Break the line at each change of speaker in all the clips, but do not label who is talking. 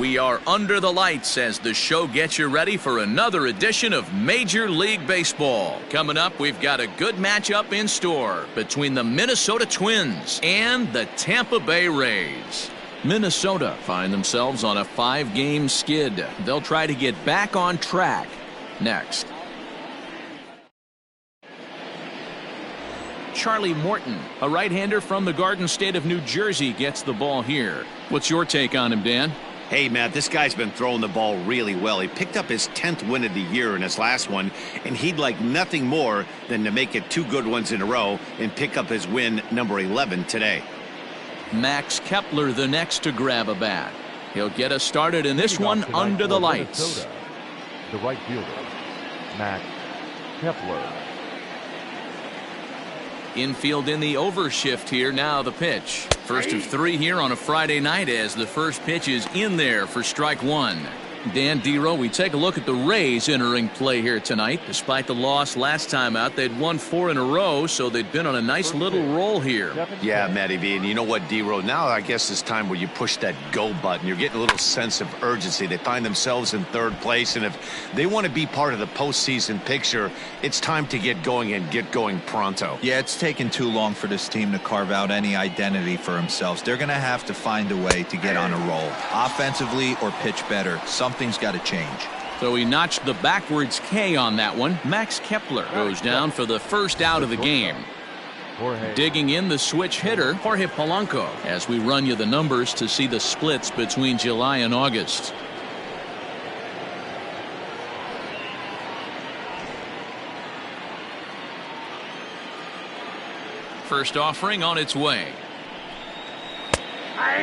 We are under the lights as the show gets you ready for another edition of Major League Baseball. Coming up, we've got a good matchup in store between the Minnesota Twins and the Tampa Bay Rays. Minnesota find themselves on a 5-game skid. They'll try to get back on track next. Charlie Morton, a right-hander from the Garden State of New Jersey, gets the ball here. What's your take on him, Dan?
Hey, Matt, this guy's been throwing the ball really well. He picked up his 10th win of the year in his last one, and he'd like nothing more than to make it 2 good ones in a row and pick up his win number 11 today.
Max Kepler the next to grab a bat. He'll get us started in this one under the lights.
Minnesota, the right fielder, Max Kepler.
Infield in the overshift here. Now the pitch. First of 3 here on a Friday night as the first pitch is in there for strike 1. Dan Dero, we take a look at the Rays entering play here tonight. Despite the loss last time out, they'd won 4 in a row, so they'd been on a nice little roll here.
Yeah, Matty B, and you know what, Dero, now I guess it's time where you push that go button. You're getting a little sense of urgency. They find themselves in 3rd place, and if they want to be part of the postseason picture, it's time to get going and get going pronto.
Yeah, it's taken too long for this team to carve out any identity for themselves. They're going to have to find a way to get on a roll, offensively or pitch better. Something's got to change.
So he notched the backwards K on that one. Max Kepler goes down for the first out of the game. Digging in the switch hitter, Jorge Polanco, as we run you the numbers to see the splits between July and August. First offering on its way.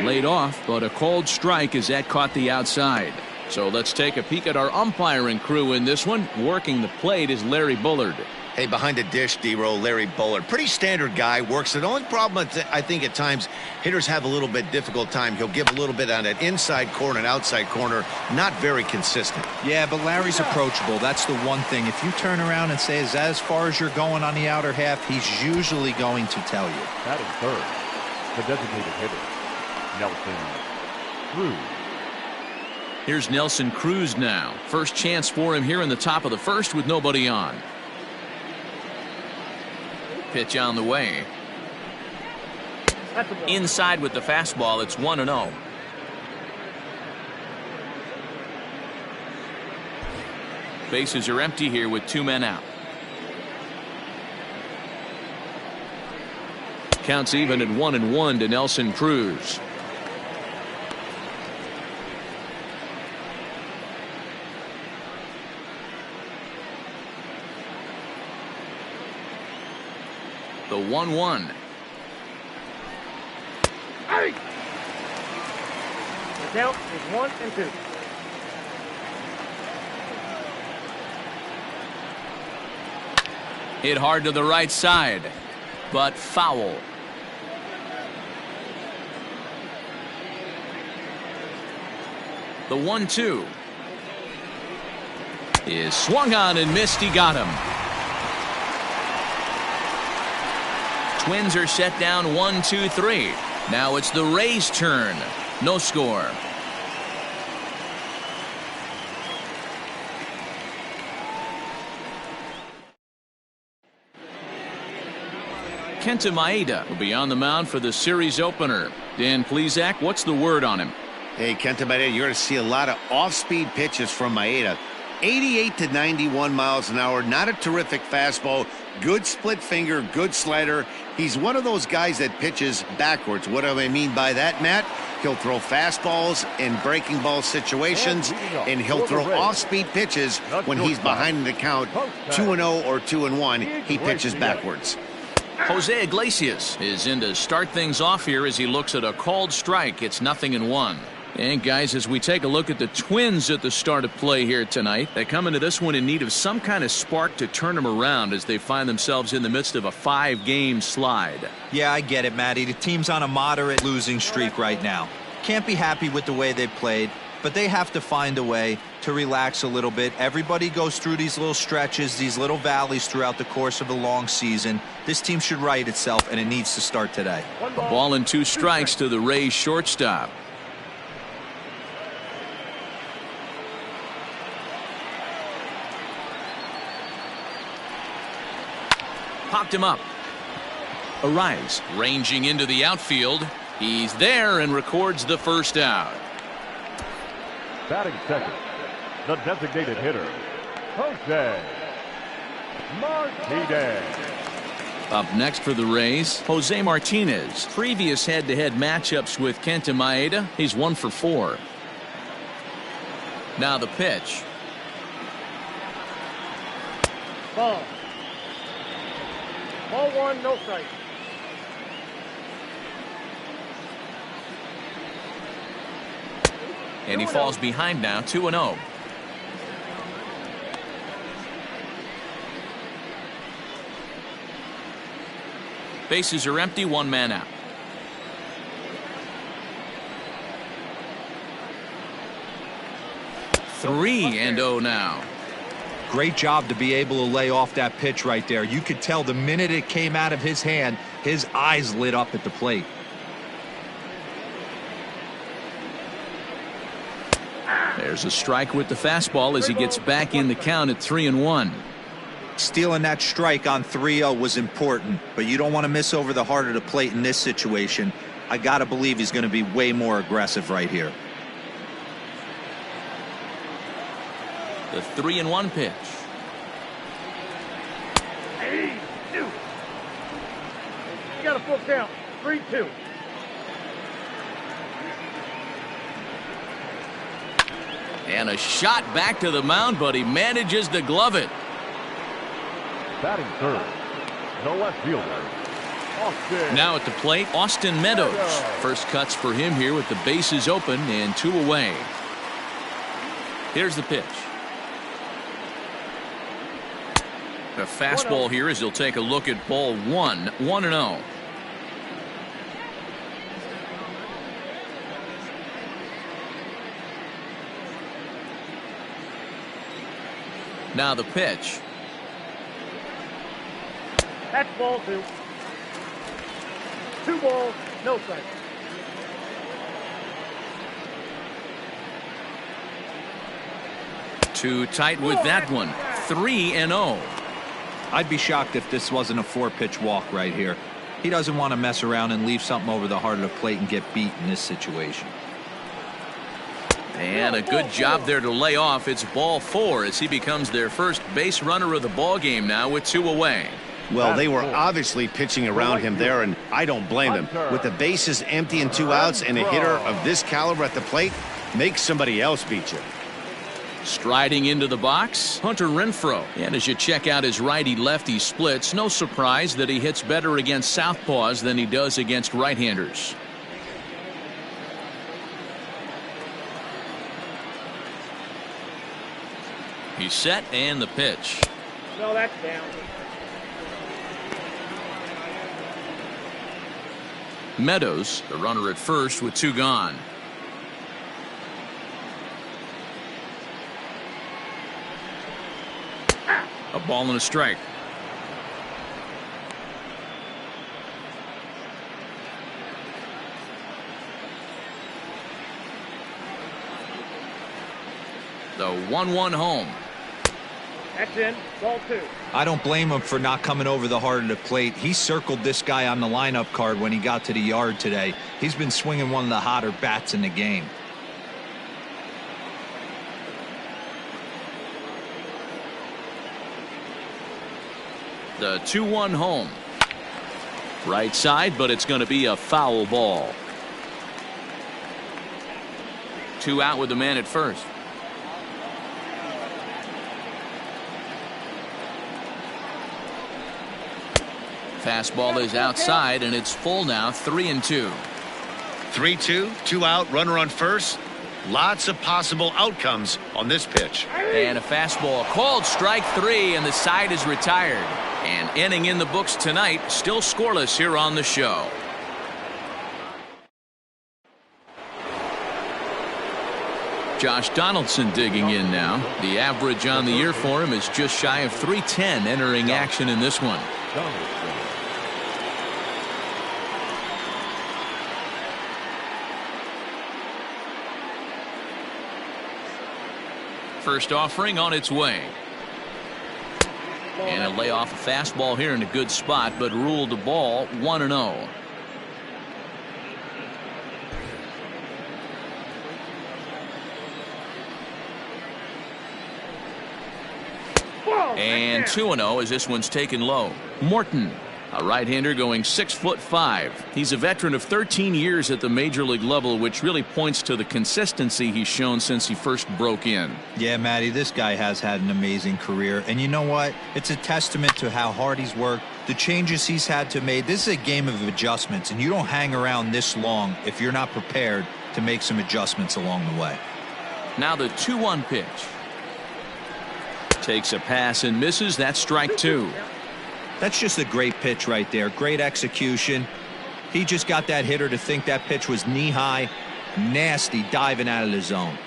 Laid off, but a cold strike as that caught the outside. So let's take a peek at our umpiring crew in this one. Working the plate is Larry Bullard.
Hey, behind the dish, D-Row, Larry Bullard. Pretty standard guy, works it. The only problem I think at times hitters have a little bit difficult time. He'll give a little bit on that inside corner and outside corner. Not very consistent.
Yeah, but Larry's approachable. That's the one thing. If you turn around and say, is that as far as you're going on the outer half, he's usually going to tell you.
Batting third, the designated hitter, Nelson Cruz.
Here's Nelson Cruz now. First chance for him here in the top of the first with nobody on. Pitch on the way. Inside with the fastball. It's 1-0. Bases are empty here with 2 men out. Counts even at 1-1 to Nelson Cruz. The 1-1.
Hey! The count is 1-2.
Hit hard to the right side, but foul. The 1-2 is swung on and missed. He got him. Twins are set down 1-2-3. Now it's the Rays' turn. No score. Kenta Maeda will be on the mound for the series opener. Dan Plesac, what's the word on him?
Hey, Kenta Maeda, you're going to see a lot of off-speed pitches from Maeda. 88 to 91 miles an hour. Not a terrific fastball. Good split finger, good slider. He's one of those guys that pitches backwards. What do I mean by that, Matt? He'll throw fastballs in breaking ball situations, and he'll throw off-speed pitches when he's behind in the count. 2-0 or 2-1, he pitches backwards.
Jose Iglesias is in to start things off here as he looks at a called strike. It's 0-1. And guys, as we take a look at the Twins at the start of play here tonight, they come into this one in need of some kind of spark to turn them around as they find themselves in the midst of a 5-game slide.
Yeah, I get it, Matty. The team's on a moderate losing streak right now. Can't be happy with the way they played, but they have to find a way to relax a little bit. Everybody goes through these little stretches, these little valleys throughout the course of a long season. This team should right itself, and it needs to start today.
A ball and 2 strikes to the Rays shortstop. Popped him up. Arise, ranging into the outfield. He's there and records the first out.
Batting second, the designated hitter, Jose Martinez.
Up next for the Rays, Jose Martinez. Previous head-to-head matchups with Kenta Maeda, he's 1 for 4. Now the pitch.
Ball. Ball 1, no strike.
And he falls behind now, 2-0. Bases are empty, 1 man out. Three and 0 now.
Great job to be able to lay off that pitch right there. You could tell the minute it came out of his hand, his eyes lit up at the plate.
There's a strike with the fastball as he gets back in the count at 3-1.
Stealing that strike on 3-0 was important, but you don't want to miss over the heart of the plate in this situation. I got to believe he's going to be way more aggressive right here.
The 3-1 pitch.
Hey, 2. You got a full count. 3-2.
And a shot back to the mound, but he manages to glove it.
Batting third, the left fielder, Austin.
Now at the plate, Austin Meadows. First cuts for him here with the bases open and 2 away. Here's the pitch. A fastball here as he'll take a look at ball 1, 1-0. Now the pitch.
That's ball 2. 2 balls, no strike.
Too tight with that one. 3-0.
I'd be shocked if this wasn't a 4-pitch walk right here. He doesn't want to mess around and leave something over the heart of the plate and get beat in this situation.
And a good job there to lay off. It's ball 4 as he becomes their first base runner of the ball game now with 2 away.
Well, they were obviously pitching around him there, and I don't blame them. With the bases empty and 2 outs and a hitter of this caliber at the plate, make somebody else beat you.
Striding into the box, Hunter Renfro. And as you check out his righty-lefty splits, no surprise that he hits better against southpaws than he does against right-handers. He's set, and the pitch.
No, that's down.
Meadows, the runner at first with 2 gone. A ball and a strike. The 1-1 home.
That's in. Ball 2.
I don't blame him for not coming over the heart of the plate. He circled this guy on the lineup card when he got to the yard today. He's been swinging one of the hotter bats in the game.
The 2-1 home. Right side, but it's going to be a foul ball. 2 out with the man at first. Fastball is outside, and it's full now, 3-2.
3-2, 2 out, runner on first. Lots of possible outcomes on this pitch.
And a fastball called strike 3, and the side is retired. And inning in the books tonight, still scoreless here on the show. Josh Donaldson digging in now. The average on the year for him is just shy of 310 entering action in this one. First offering on its way. And a lay off a fastball here in a good spot, but ruled the ball 1-0. And 2-0 as this one's taken low. Morton, a right-hander going 6'5". He's a veteran of 13 years at the major league level, which really points to the consistency he's shown since he first broke in.
Yeah, Matty, this guy has had an amazing career. And you know what? It's a testament to how hard he's worked, the changes he's had to make. This is a game of adjustments, and you don't hang around this long if you're not prepared to make some adjustments along the way.
Now the 2-1 pitch. Takes a pass and misses. That's strike 2.
That's just a great pitch right there. Great execution. He just got that hitter to think that pitch was knee-high. Nasty diving out of the zone.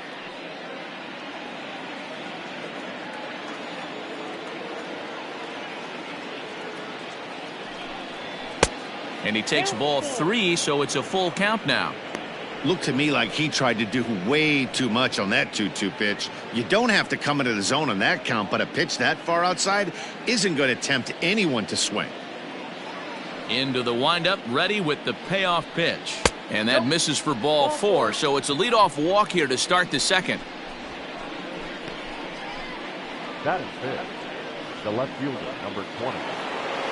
And he takes ball 3, so it's a full count now.
Looked to me like he tried to do way too much on that 2-2 pitch. You don't have to come into the zone on that count, but a pitch that far outside isn't going to tempt anyone to swing.
Into the windup, ready with the payoff pitch. And that misses for ball 4, so it's a leadoff walk here to start the second.
That is fifth. The left fielder, number 20.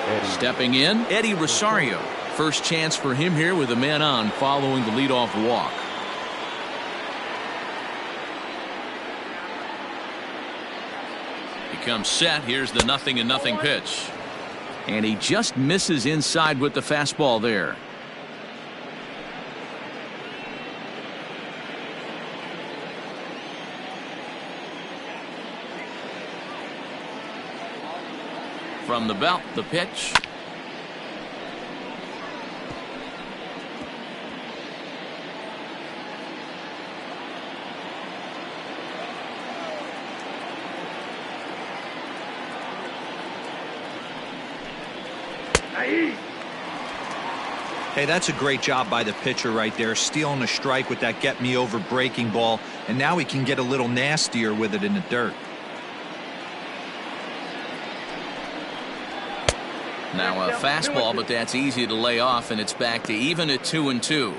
Eddie.
Stepping in, Eddie Rosario. First chance for him here with a man on following the leadoff walk. He comes set. Here's the 0-0 pitch. And he just misses inside with the fastball there. From the belt, the pitch.
Hey, that's a great job by the pitcher right there, stealing a strike with that get-me-over breaking ball, and now he can get a little nastier with it in the dirt.
Now a fastball, but that's easy to lay off, and it's back to even at 2-2.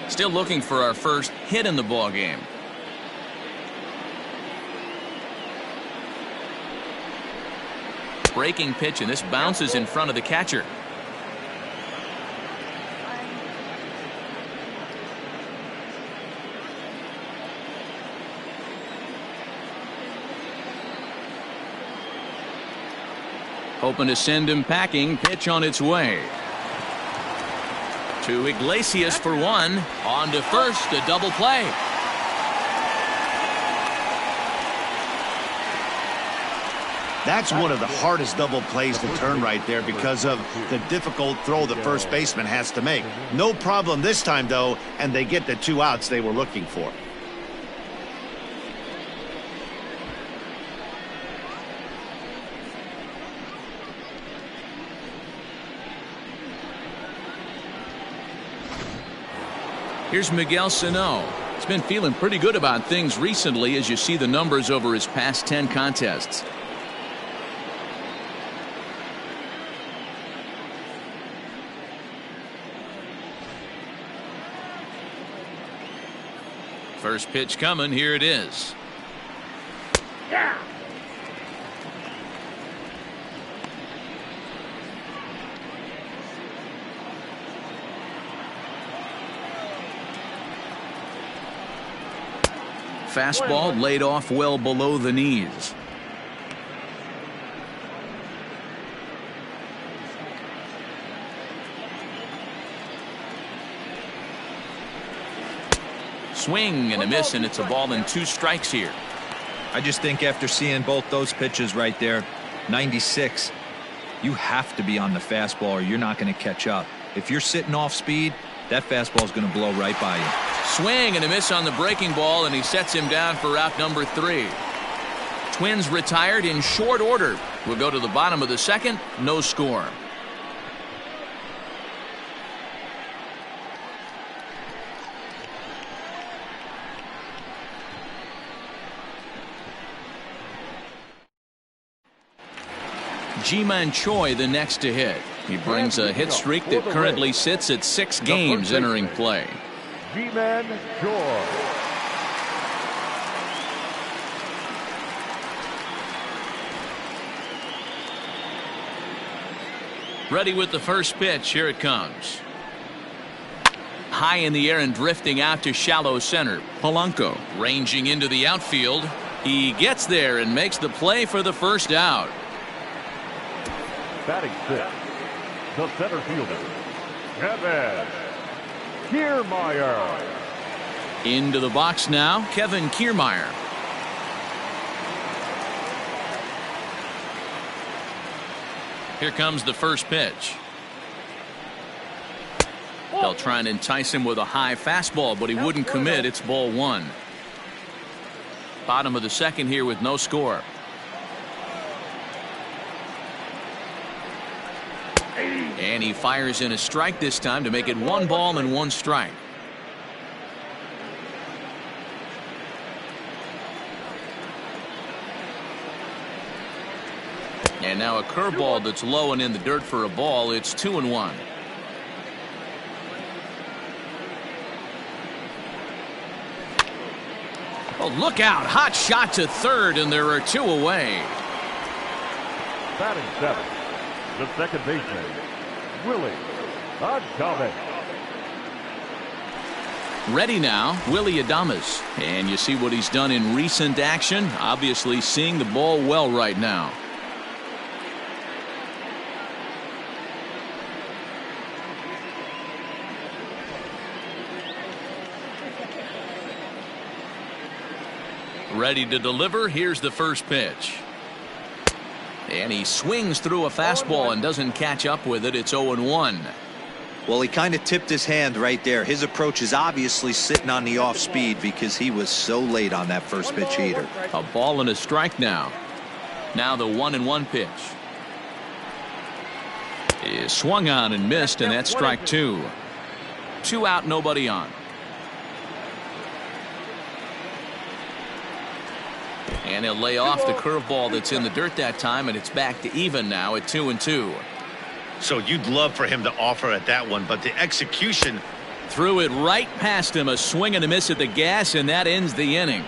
Still looking for our first hit in the ball game. Breaking pitch, and this bounces in front of the catcher. Hoping to send him packing. Pitch on its way. To Iglesias for 1. On to first, a double play.
That's one of the hardest double plays to turn right there because of the difficult throw the first baseman has to make. No problem this time, though, and they get the 2 outs they were looking for.
Here's Miguel Ceneaux. He's been feeling pretty good about things recently as you see the numbers over his past 10 contests. First pitch coming. Here it is.
Yeah.
Fastball laid off well below the knees. Swing and a miss, and it's a ball and 2 strikes here.
I just think after seeing both those pitches right there, 96, you have to be on the fastball or you're not going to catch up. If you're sitting off speed, that fastball is going to blow right by you.
Swing and a miss on the breaking ball, and he sets him down for out number 3. Twins retired in short order. We'll go to the bottom of the second. No score. Ji-Man Choi the next to hit. He brings a hit streak that currently sits at 6 games entering play.
Ji-Man Choi.
Ready with the first pitch. Here it comes. High in the air and drifting out to shallow center. Polanco ranging into the outfield. He gets there and makes the play for the first out.
Batting 6, the center fielder, Kevin Kierme.
Into the box now, Kevin Kierme. Here comes the first pitch. They'll try and entice him with a high fastball, but he wouldn't commit. It's ball 1. Bottom of the second here with no score. And he fires in a strike this time to make it 1 ball and 1 strike. And now a curveball that's low and in the dirt for a ball. It's 2-1. Oh, look out. Hot shot to third, and there are 2 away.
Batting 7, the second baseman, Willie Adames.
Ready now, Willie Adames. And you see what he's done in recent action. Obviously seeing the ball well right now. Ready to deliver. Here's the first pitch. And he swings through a fastball and doesn't catch up with it. It's 0-1.
Well, he kind of tipped his hand right there. His approach is obviously sitting on the off speed because he was so late on that first pitch heater.
A ball and a strike now. Now the 1-1 pitch. Is swung on and missed, and that's strike 2. 2 out, nobody on. And he'll lay off the curveball that's in the dirt that time, and it's back to even now at 2-2.
So you'd love for him to offer at that one, but the execution.
Threw it right past him. A swing and a miss at the gas, and that ends the inning.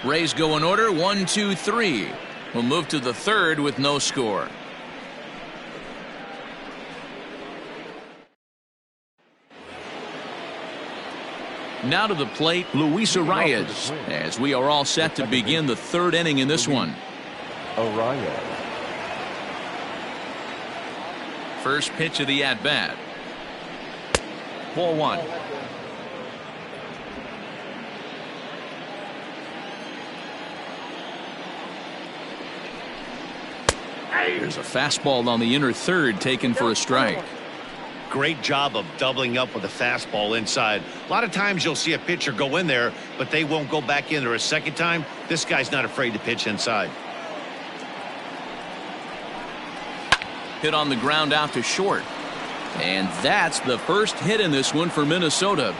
Rays go in order 1, 2, 3. We'll move to the third with no score. Now to the plate, Luis Arias, as we are all set to begin the third inning in this one.
Arias.
First pitch of the at-bat. Ball 1. There's a fastball on the inner third taken for a strike.
Great job of doubling up with a fastball inside. A lot of times you'll see a pitcher go in there, but they won't go back in there a second time. This guy's not afraid to pitch inside.
Hit on the ground out to short. And that's the first hit in this one for Minnesota.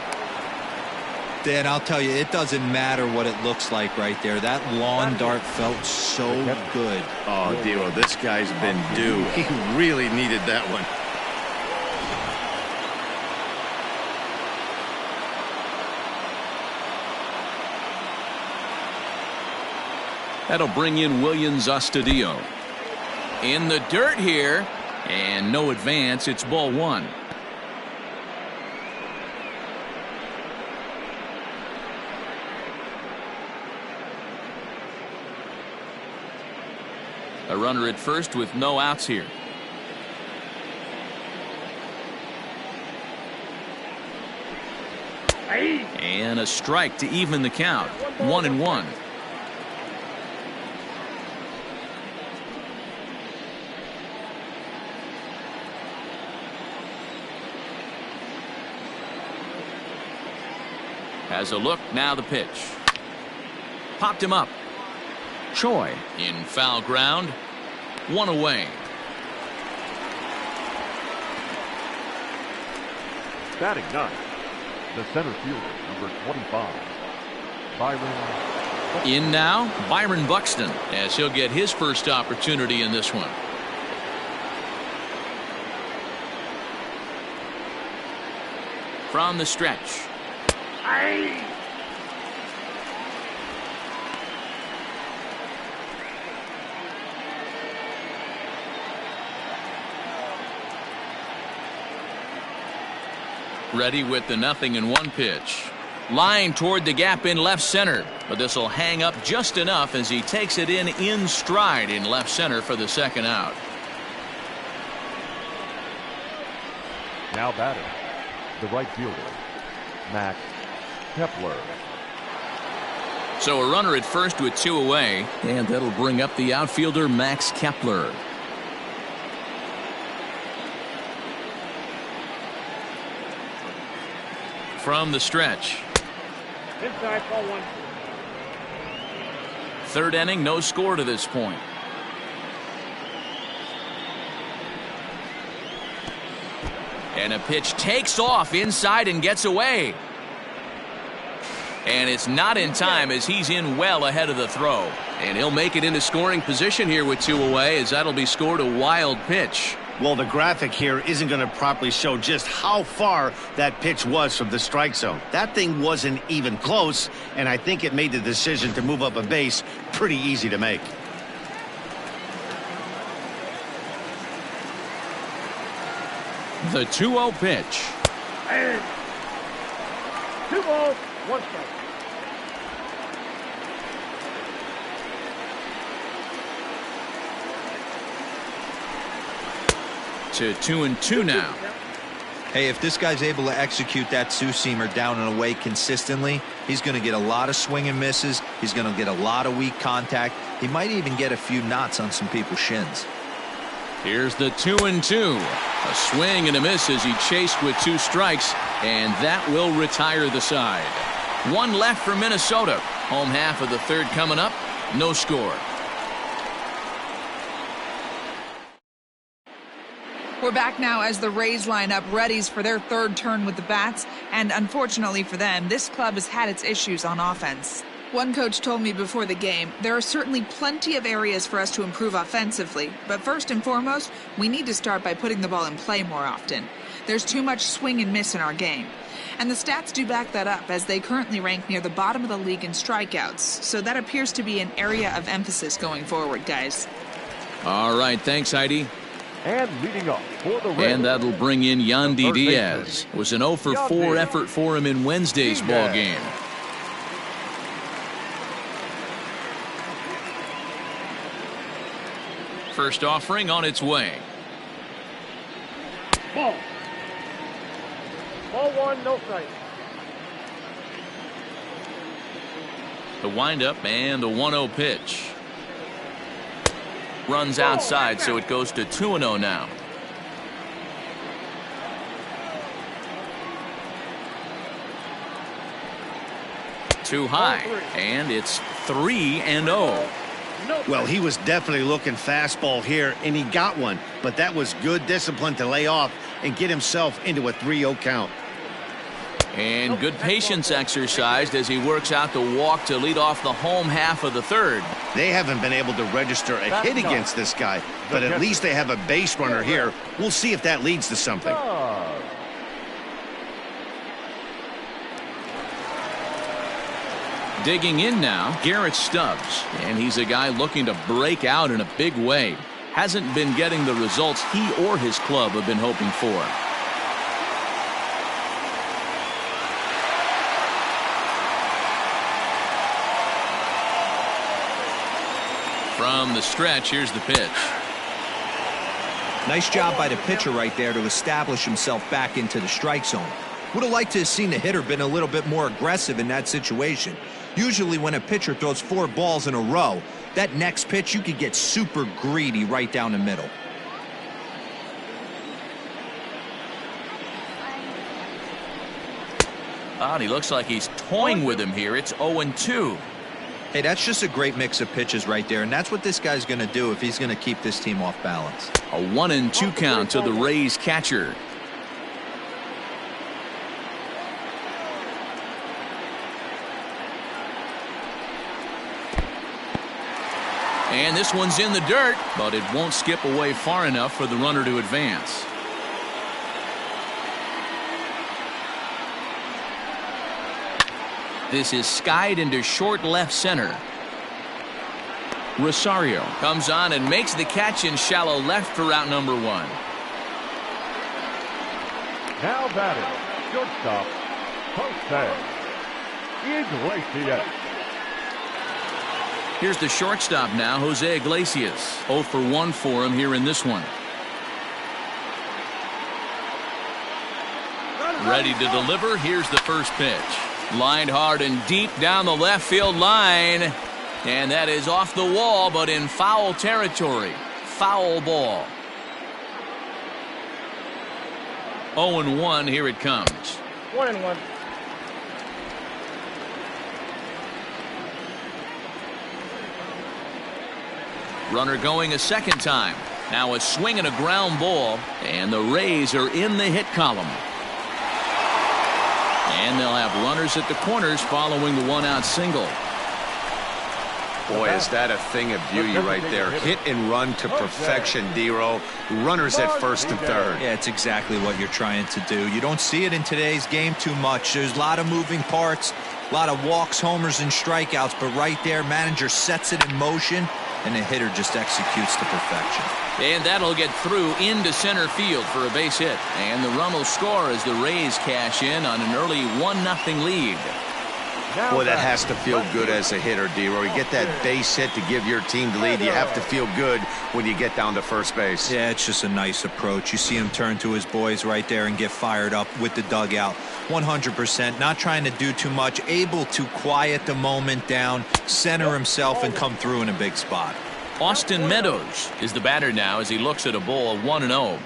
Dan, I'll tell you, it doesn't matter what it looks like right there. That lawn dart felt so good.
Oh, Dio, this guy's been due. He really needed that one.
That'll bring in Williams Astudillo. In the dirt here, and no advance. It's ball 1. A runner at first with no outs here. And a strike to even the count. 1-1. Has a look, now the pitch. Popped him up. Choi in foul ground. 1 away.
Batting 9, the center fielder, number 25, Byron Buxton.
In now, Byron Buxton, as he'll get his first opportunity in this one. From the stretch.
Aye.
Ready with the 0-1 pitch. Line toward the gap in left center, but this will hang up just enough as he takes it in stride in left center for the second out.
Now batting, the right fielder, Max Kepler.
So a runner at first with 2 away, and that'll bring up the outfielder Max Kepler. From the stretch.
Inside, ball 1.
Third inning, no score to this point. And a pitch takes off inside and gets away. And it's not in time as he's in well ahead of the throw. And he'll make it into scoring position here with 2 away, as that'll be scored a wild pitch.
Well, the graphic here isn't going to properly show just how far that pitch was from the strike zone. That thing wasn't even close, and I think it made the decision to move up a base pretty easy to make.
The 2-0 pitch.
And 2 balls, 1 strike.
To 2-2 now.
Hey, if this guy's able to execute that two-seamer down and away consistently, he's going to get a lot of swing and misses. He's going to get a lot of weak contact. He might even get a few knots on some people's shins.
Here's the 2-2. A swing and a miss as he chased with 2 strikes, and that will retire the side. 1 left for Minnesota. Home half of the third coming up. No score.
We're back now as the Rays line up readies for their third turn with the bats, and unfortunately for them, this club has had its issues on offense. One coach told me before the game, there are certainly plenty of areas for us to improve offensively, but first and foremost, we need to start by putting the ball in play more often. There's too much swing and miss in our game. And the stats do back that up, as they currently rank near the bottom of the league in strikeouts, so that appears to be an area of emphasis going forward, guys.
All right, thanks, Heidi.
And leading up for the Rays.
And that'll bring in Yandy Diaz. It was an 0-for-4 effort for him in Wednesday's ball game. First offering on its way.
Ball. Ball 1, no strike.
The windup and the 1-0 pitch. Runs outside, so it goes to 2-0 now. Too high, and it's 3-0.
Well, he was definitely looking fastball here, and he got one. But that was good discipline to lay off and get himself into a 3-0 count.
And good patience exercised as he works out the walk to lead off the home half of the third.
They haven't been able to register a hit against this guy, but at least they have a base runner here. We'll see if that leads to something.
Digging in now, Garrett Stubbs, and he's a guy looking to break out in a big way. Hasn't been getting the results he or his club have been hoping for. From the stretch, here's the pitch.
Nice job by the pitcher right there to establish himself back into the strike zone. Would have liked to have seen the hitter been a little bit more aggressive in that situation. Usually when a pitcher throws 4 balls in a row, that next pitch you could get super greedy right down the middle.
And he looks like he's toying with him here. It's 0-2.
Hey, that's just a great mix of pitches right there, and that's what this guy's going to do if he's going to keep this team off balance.
A 1-2 count to the Rays catcher. And this one's in the dirt, but it won't skip away far enough for the runner to advance. This is skied into short left center. Rosario comes on and makes the catch in shallow left for out number 1.
Now batting, shortstop, Jose Iglesias.
Here's the shortstop now, Jose Iglesias. 0 for 1 for him here in this one. Ready to deliver. Here's the first pitch. Lined hard and deep down the left field line. And that is off the wall, but in foul territory. Foul ball. 0-1, here it comes.
1-1.
Runner going a second time. Now a swing and a ground ball, and the Rays are in the hit column. And they'll have runners at the corners following the one-out single.
Boy, is that a thing of beauty right there. Hit and run to perfection, D-Row. Runners at first and third.
Yeah, it's exactly what you're trying to do. You don't see it in today's game too much. There's a lot of moving parts, a lot of walks, homers, and strikeouts, but right there, manager sets it in motion, and the hitter just executes to perfection.
And that'll get through into center field for a base hit. And the run will score as the Rays cash in on an early 1-0 lead.
Boy, that has to feel good as a hitter, D-Roy. You get that base hit to give your team the lead. You have to feel good when you get down to first base.
Yeah, it's just a nice approach. You see him turn to his boys right there and get fired up with the dugout. 100%, not trying to do too much, able to quiet the moment down, center himself, and come through in a big spot.
Austin Meadows is the batter now as he looks at a ball 1-0.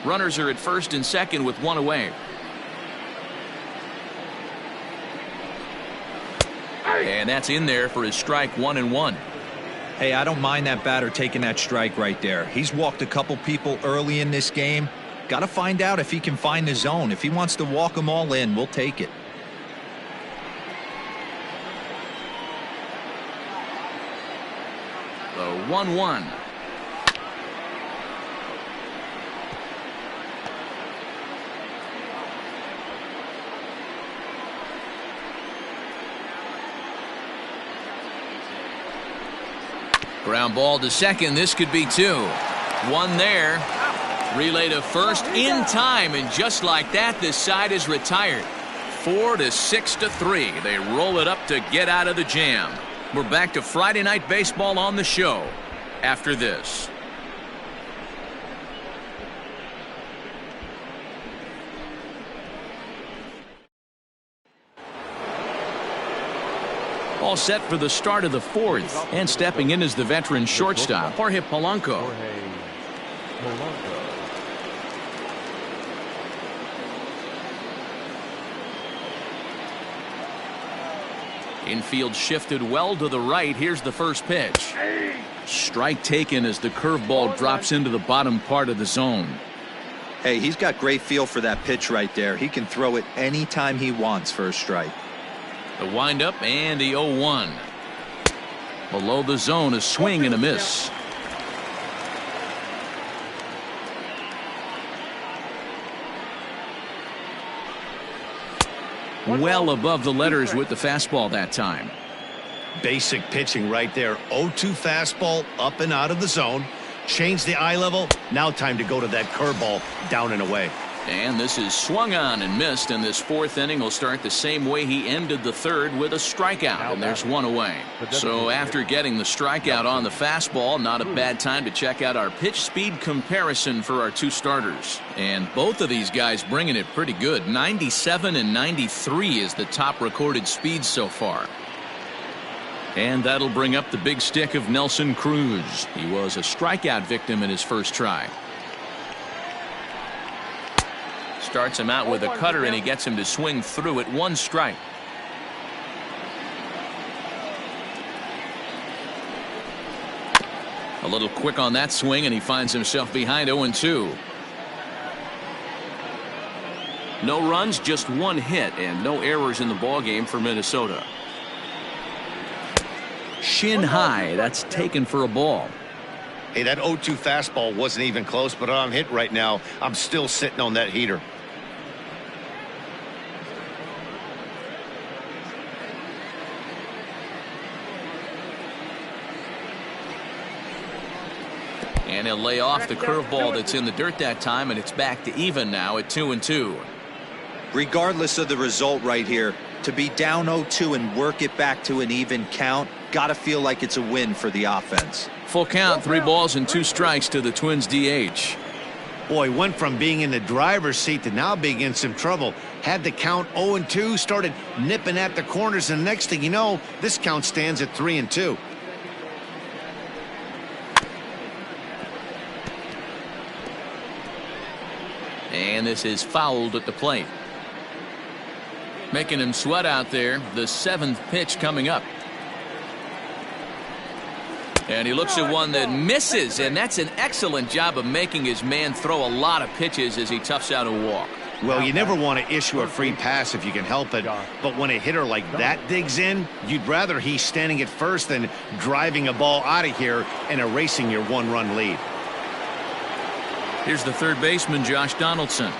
Runners are at first and second with one away. And that's in there for his strike 1-1.
Hey, I don't mind that batter taking that strike right there. He's walked a couple people early in this game. Got to find out if he can find the zone. If he wants to walk them all in, we'll take it.
The 1-1. Ground ball to second. This could be 2. 1 there. Relay to first in time, and just like that, this side is retired. 4-6-3. They roll it up to get out of the jam. We're back to Friday Night Baseball on the show after this. All set for the start of the 4th, and stepping in is the veteran shortstop, Jorge Polanco. Infield shifted well to the right. Here's the first pitch. Strike taken as the curveball drops into the bottom part of the zone.
Hey, he's got great feel for that pitch right there. He can throw it anytime he wants for a strike.
The windup and the 0-1. Below the zone, a swing and a miss. Well above the letters with the fastball that time.
Basic pitching right there. 0-2 fastball up and out of the zone. Change the eye level. Now time to go to that curveball down and away.
And this is swung on and missed, and this 4th inning will start the same way he ended the 3rd with a strikeout, and there's 1 away. So after getting the strikeout on the fastball, not a bad time to check out our pitch speed comparison for our 2 starters. And both of these guys bringing it pretty good. 97 and 93 is the top recorded speed so far. And that'll bring up the big stick of Nelson Cruz. He was a strikeout victim in his first try. Starts him out with a cutter, and he gets him to swing through it. 1 strike. A little quick on that swing, and he finds himself behind 0-2. No runs, just 1 hit, and no errors in the ballgame for Minnesota. Shin high, that's taken for a ball.
Hey, that 0-2 fastball wasn't even close, but I'm hit right now. I'm still sitting on that heater.
And he'll lay off the curveball that's in the dirt that time, and it's back to even now at 2-2.
Regardless of the result right here, to be down 0-2 and work it back to an even count, gotta feel like it's a win for the offense.
Full count, 3 balls and 2 strikes to the Twins DH.
Boy, went from being in the driver's seat to now being in some trouble. Had the count 0-2, started nipping at the corners, and next thing you know, this count stands at 3-2.
And this is fouled at the plate. Making him sweat out there. The 7th pitch coming up. And he looks at one that misses, and that's an excellent job of making his man throw a lot of pitches as he toughs out a walk.
Well, you never want to issue a free pass if you can help it, but when a hitter like that digs in, you'd rather he's standing at first than driving a ball out of here and erasing your 1-run lead.
Here's the third baseman, Josh Donaldson.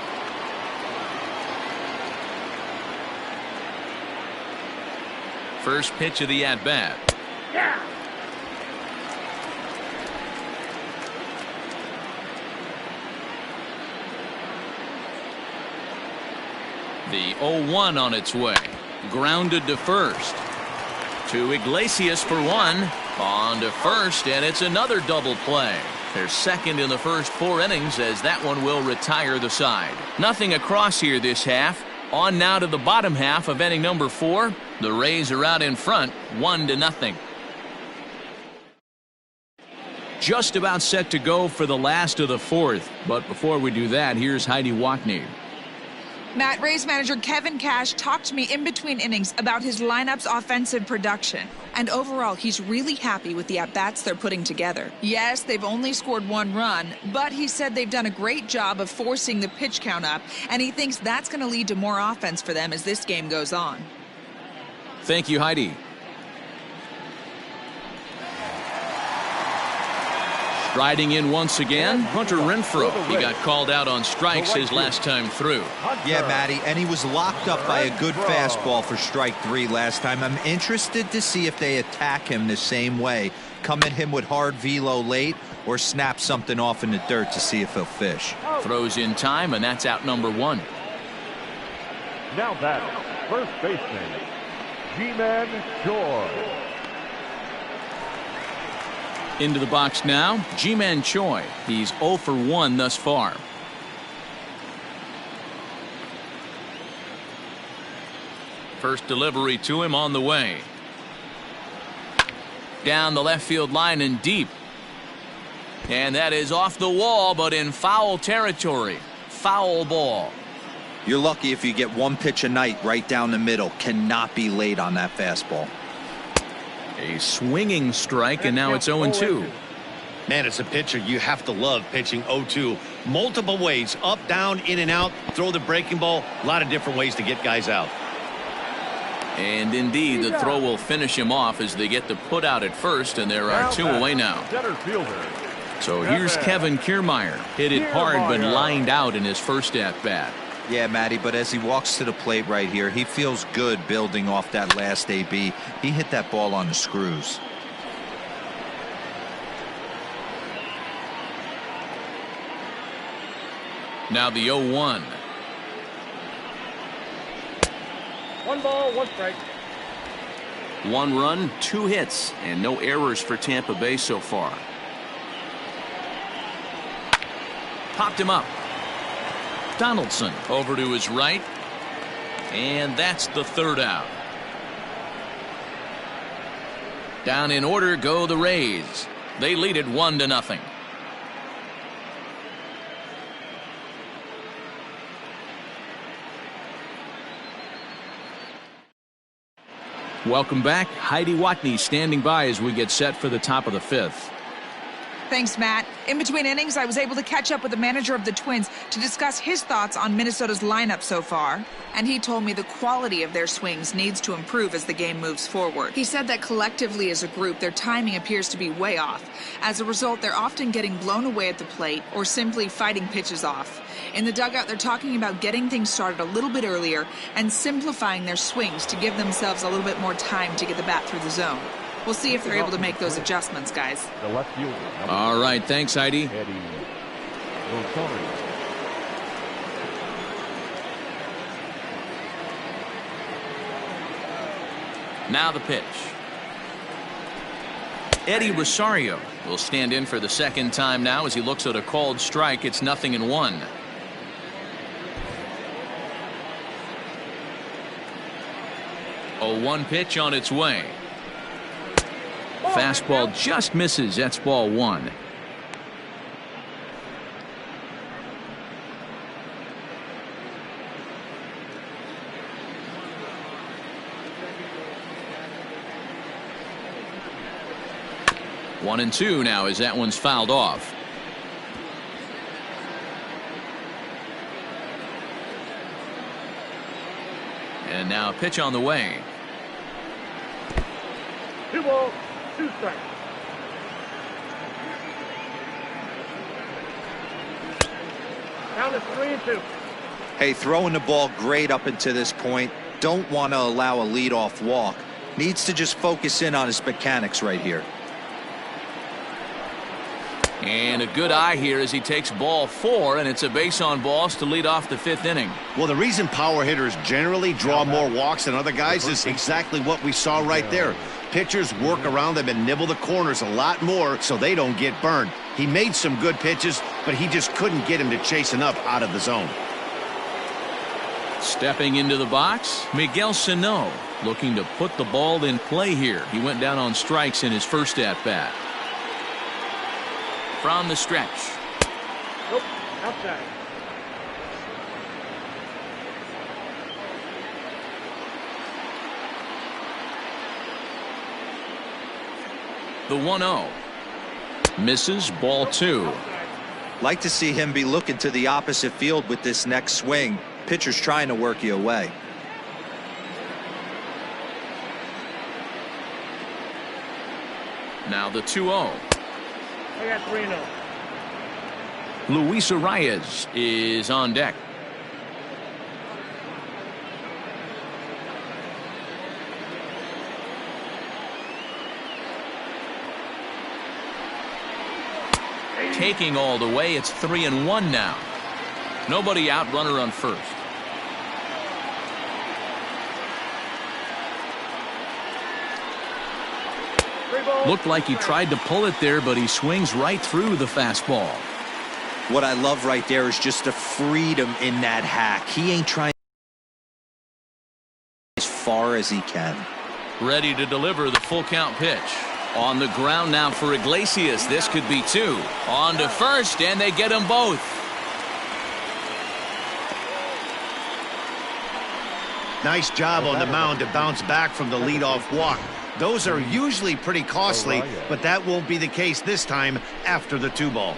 First pitch of the at-bat.
Yeah.
The 0-1 on its way. Grounded to first. To Iglesias for 1. On to first, and it's another double play. They're second in the first 4 innings as that one will retire the side. Nothing across here this half. On now to the bottom half of inning number 4. The Rays are out in front, 1-0. Just about set to go for the last of the 4th. But before we do that, here's Heidi Watney.
Matt, Rays manager Kevin Cash talked to me in between innings about his lineup's offensive production. And overall, he's really happy with the at-bats they're putting together. Yes, they've only scored 1 run, but he said they've done a great job of forcing the pitch count up, and he thinks that's going to lead to more offense for them as this game goes on.
Thank you, Heidi. Striding in once again, Hunter Renfro. He got called out on strikes his last time through.
Yeah, Matty, and he was locked up by a good fastball for strike 3 last time. I'm interested to see if they attack him the same way. Come at him with hard velo late or snap something off in the dirt to see if he'll fish.
Throws in time, and that's out number 1.
Now batting, first baseman, Ji-Man Choi.
Into the box now, Ji-Man Choi. He's 0 for 1 thus far. First delivery to him on the way. Down the left field line and deep. And that is off the wall, but in foul territory. Foul ball.
You're lucky if you get 1 pitch a night right down the middle. Cannot be late on that fastball.
A swinging strike, and now it's 0-2.
Man, as a pitcher, you have to love pitching 0-2. Multiple ways, up, down, in and out, throw the breaking ball. A lot of different ways to get guys out.
And indeed, the throw will finish him off as they get the put out at first, and there are 2 away now. So here's Kevin Kierme. Hit it hard, but lined out in his first at-bat.
Yeah, Matty, but as he walks to the plate right here, he feels good building off that last AB. He hit that ball on the screws.
Now the 0-1.
1 ball, 1 strike.
1 run, 2 hits, and no errors for Tampa Bay so far. Popped him up. Donaldson over to his right, and that's the 3rd out. Down in order go the Rays. They lead it 1-0. Welcome back. Heidi Watney standing by as we get set for the top of the 5th.
Thanks, Matt. In between innings, I was able to catch up with the manager of the Twins to discuss his thoughts on Minnesota's lineup so far. And he told me the quality of their swings needs to improve as the game moves forward. He said that collectively as a group, their timing appears to be way off. As a result, they're often getting blown away at the plate or simply fighting pitches off. In the dugout, they're talking about getting things started a little bit earlier and simplifying their swings to give themselves a little bit more time to get the bat through the zone. We'll see if they're able to make those adjustments, guys.
The left fielder.
All right, thanks, Heidi.
Rosario.
Now the pitch. Eddie Rosario will stand in for the second time now as he looks at a called strike. It's 0-1. A 1 pitch on its way. Fastball just misses. That's ball 1. One and two now as that one's fouled off. And now a pitch on the way.
2 balls, 2 strikes. Count is 3-2.
Hey, throwing the ball great up until this point. Don't want to allow a leadoff walk. Needs to just focus in on his mechanics right here.
And a good eye here as he takes ball 4, and it's a base on balls to lead off the 5th inning.
Well, the reason power hitters generally draw more walks than other guys is exactly what we saw right there. Pitchers work around them and nibble the corners a lot more so they don't get burned. He made some good pitches, but he just couldn't get him to chase enough out of the zone.
Stepping into the box, Miguel Ceneaux looking to put the ball in play here. He went down on strikes in his first at-bat. From the stretch.
Nope, outside.
The 1-0. Misses, ball 2.
Like to see him be looking to the opposite field with this next swing. Pitcher's trying to work you away.
Now the 2-0.
I got 3-0.
Luis Arias is on deck. Taking all the way, it's 3-1 now. Nobody out, runner on first. Looked like he tried to pull it there, but he swings right through the fastball.
What I love right there is just the freedom in that hack. He ain't trying as far as he can.
Ready to deliver the full count pitch. On the ground now for Iglesias. This could be 2. On to first, and they get them both.
Nice job on the mound to bounce back from the leadoff walk. Those are usually pretty costly, but that won't be the case this time after the 2-ball.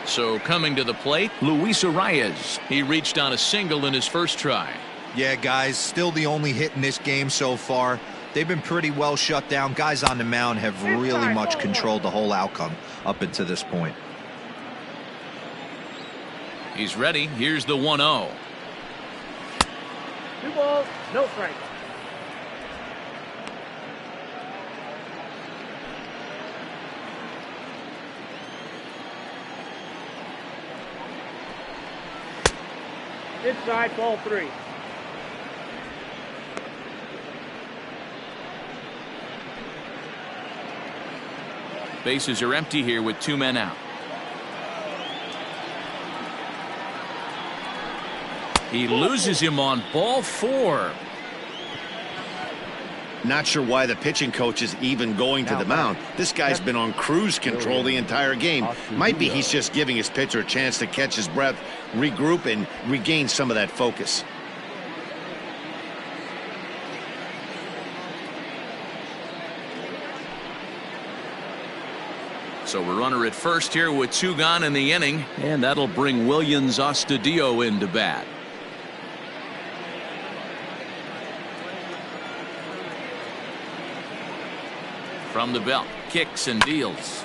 So coming to the plate, Luis Arias. He reached on a single in his first try.
Yeah, guys, still the only hit in this game so far. They've been pretty well shut down. Guys on the mound have really much controlled the whole outcome up until this point.
He's ready. Here's the 1-0.
2 balls, no strikes. Inside, ball 3.
Bases are empty here with 2 men out. He loses him on ball 4.
Not sure why the pitching coach is even going to the mound. This guy's been on cruise control the entire game. Might be he's just giving his pitcher a chance to catch his breath, regroup, and regain some of that focus.
So a runner at first here with 2 gone in the inning, and that'll bring Williams Astudillo into bat. From the belt, kicks and deals.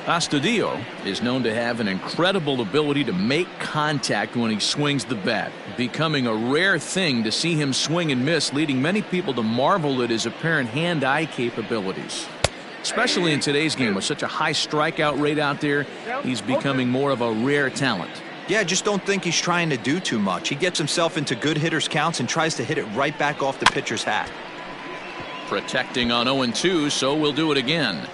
Astudillo is known to have an incredible ability to make contact when he swings the bat, becoming a rare thing to see him swing and miss, leading many people to marvel at his apparent hand-eye capabilities. Especially in today's game with such a high strikeout rate out there, he's becoming more of a rare talent.
Yeah, I just don't think he's trying to do too much. He gets himself into good hitters' counts and tries to hit it right back off the pitcher's hat.
Protecting on 0-2, so we'll do it again.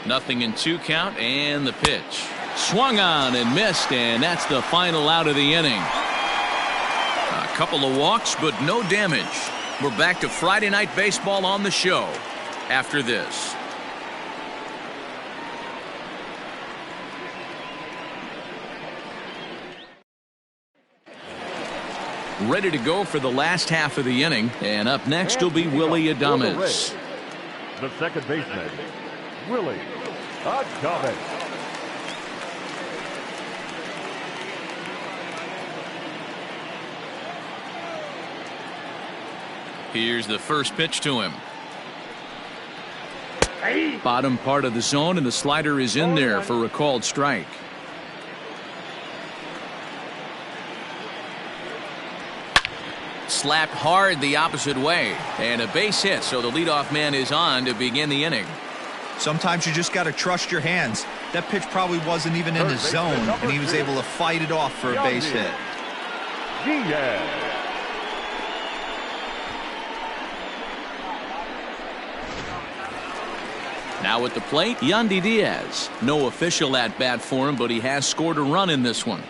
Nothing in 2 count, and the pitch. Swung on and missed, and that's the final out of the inning. A couple of walks, but no damage. We're back to Friday Night Baseball on the show after this. Ready to go for the last half of the inning, and up next will be Willie Adames.
The second baseman, Willie Adames.
Here's the first pitch to him. Bottom part of the zone, and the slider is in there for a called strike. Slapped hard the opposite way, and a base hit, so the leadoff man is on to begin the inning.
Sometimes you just got to trust your hands. That pitch probably wasn't even in the zone, and he was able to fight it off for a base hit.
Diaz.
Now at the plate, Yandy Diaz. No official at bat for him, but he has scored a run in this one.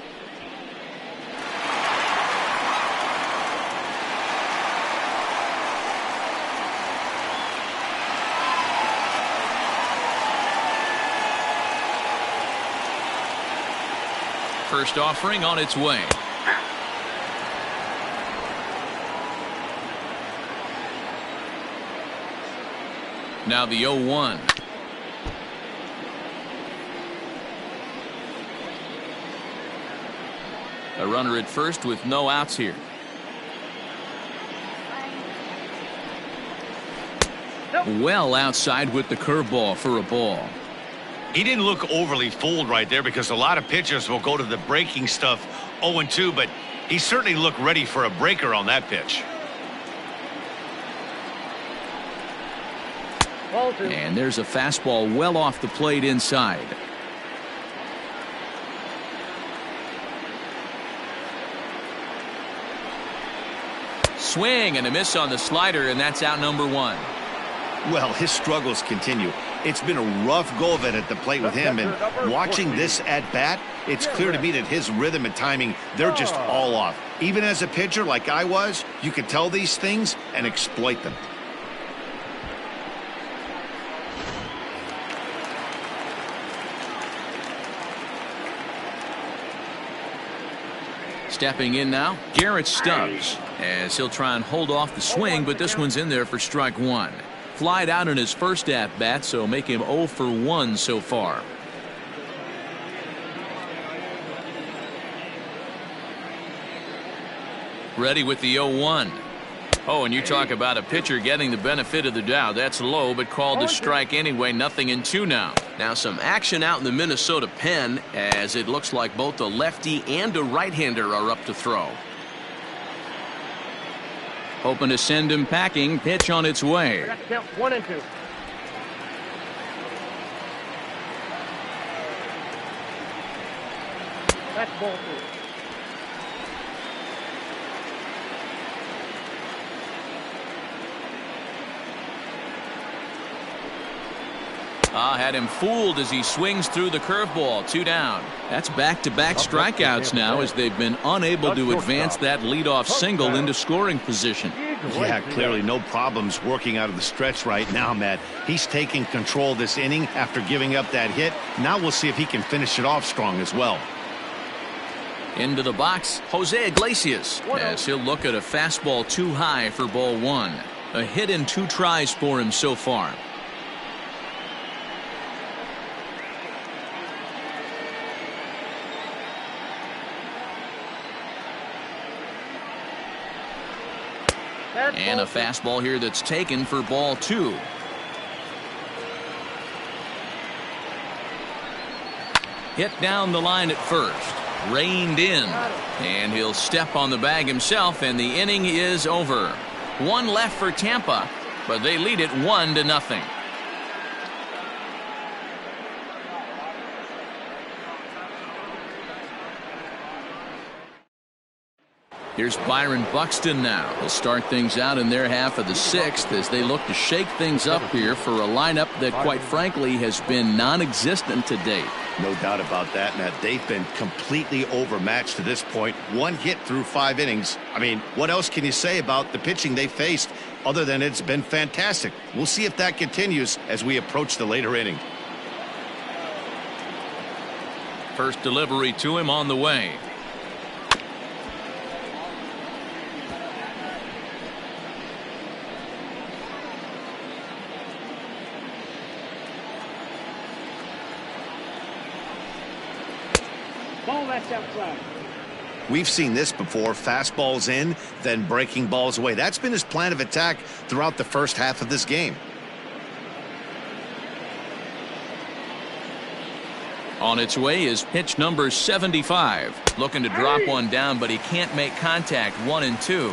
First offering on its way. Now the 0-1. A runner at first with no outs here. Well outside with the curveball for a ball.
He didn't look overly fooled right there because a lot of pitchers will go to the breaking stuff 0-2, but he certainly looked ready for a breaker on that pitch.
And there's a fastball well off the plate inside. Swing and a miss on the slider, and that's out number 1.
Well, his struggles continue. It's been a rough go of it at the plate with him, and watching this at bat, it's clear to me that his rhythm and timing, they're just all off. Even as a pitcher like I was, you could tell these things and exploit them.
Stepping in now, Garrett Stubbs, as he'll try and hold off the swing, but this one's in there for strike 1. Flied out in his first at-bat, so make him 0 for 1 so far. Ready with the 0-1. Oh, and you talk about a pitcher getting the benefit of the doubt. That's low, but called to strike anyway. Nothing in 2 now. Now some action out in the Minnesota pen, as it looks like both a lefty and a right-hander are up to throw. Hoping to send him packing. Pitch on its way.
Got to count 1 and 2. That's ball 2.
Had him fooled as he swings through the curveball. 2 down. That's back-to-back strikeouts now, as they've been unable to advance that leadoff single into scoring position.
Yeah, clearly no problems working out of the stretch right now, Matt. He's taking control this inning after giving up that hit. Now we'll see if he can finish it off strong as well.
Into the box, Jose Iglesias, as he'll look at a fastball too high for ball 1. A hit in 2 tries for him so far. And a fastball here that's taken for ball 2. Hit down the line at first. Reined in. And he'll step on the bag himself, and the inning is over. 1 left for Tampa, but they lead it 1-0. Here's Byron Buxton now. He'll start things out in their half of the 6th as they look to shake things up here for a lineup that, quite frankly, has been non-existent to date.
No doubt about that, Matt. They've been completely overmatched to this point. 1 hit through 5 innings. I mean, what else can you say about the pitching they faced other than it's been fantastic? We'll see if that continues as we approach the later inning.
First delivery to him on the way.
Ball, that's outside.
We've seen this before. Fastballs in, then breaking balls away. That's been his plan of attack throughout the first half of this game.
On its way is pitch number 75. Looking to drop one down, but he can't make contact. 1-2.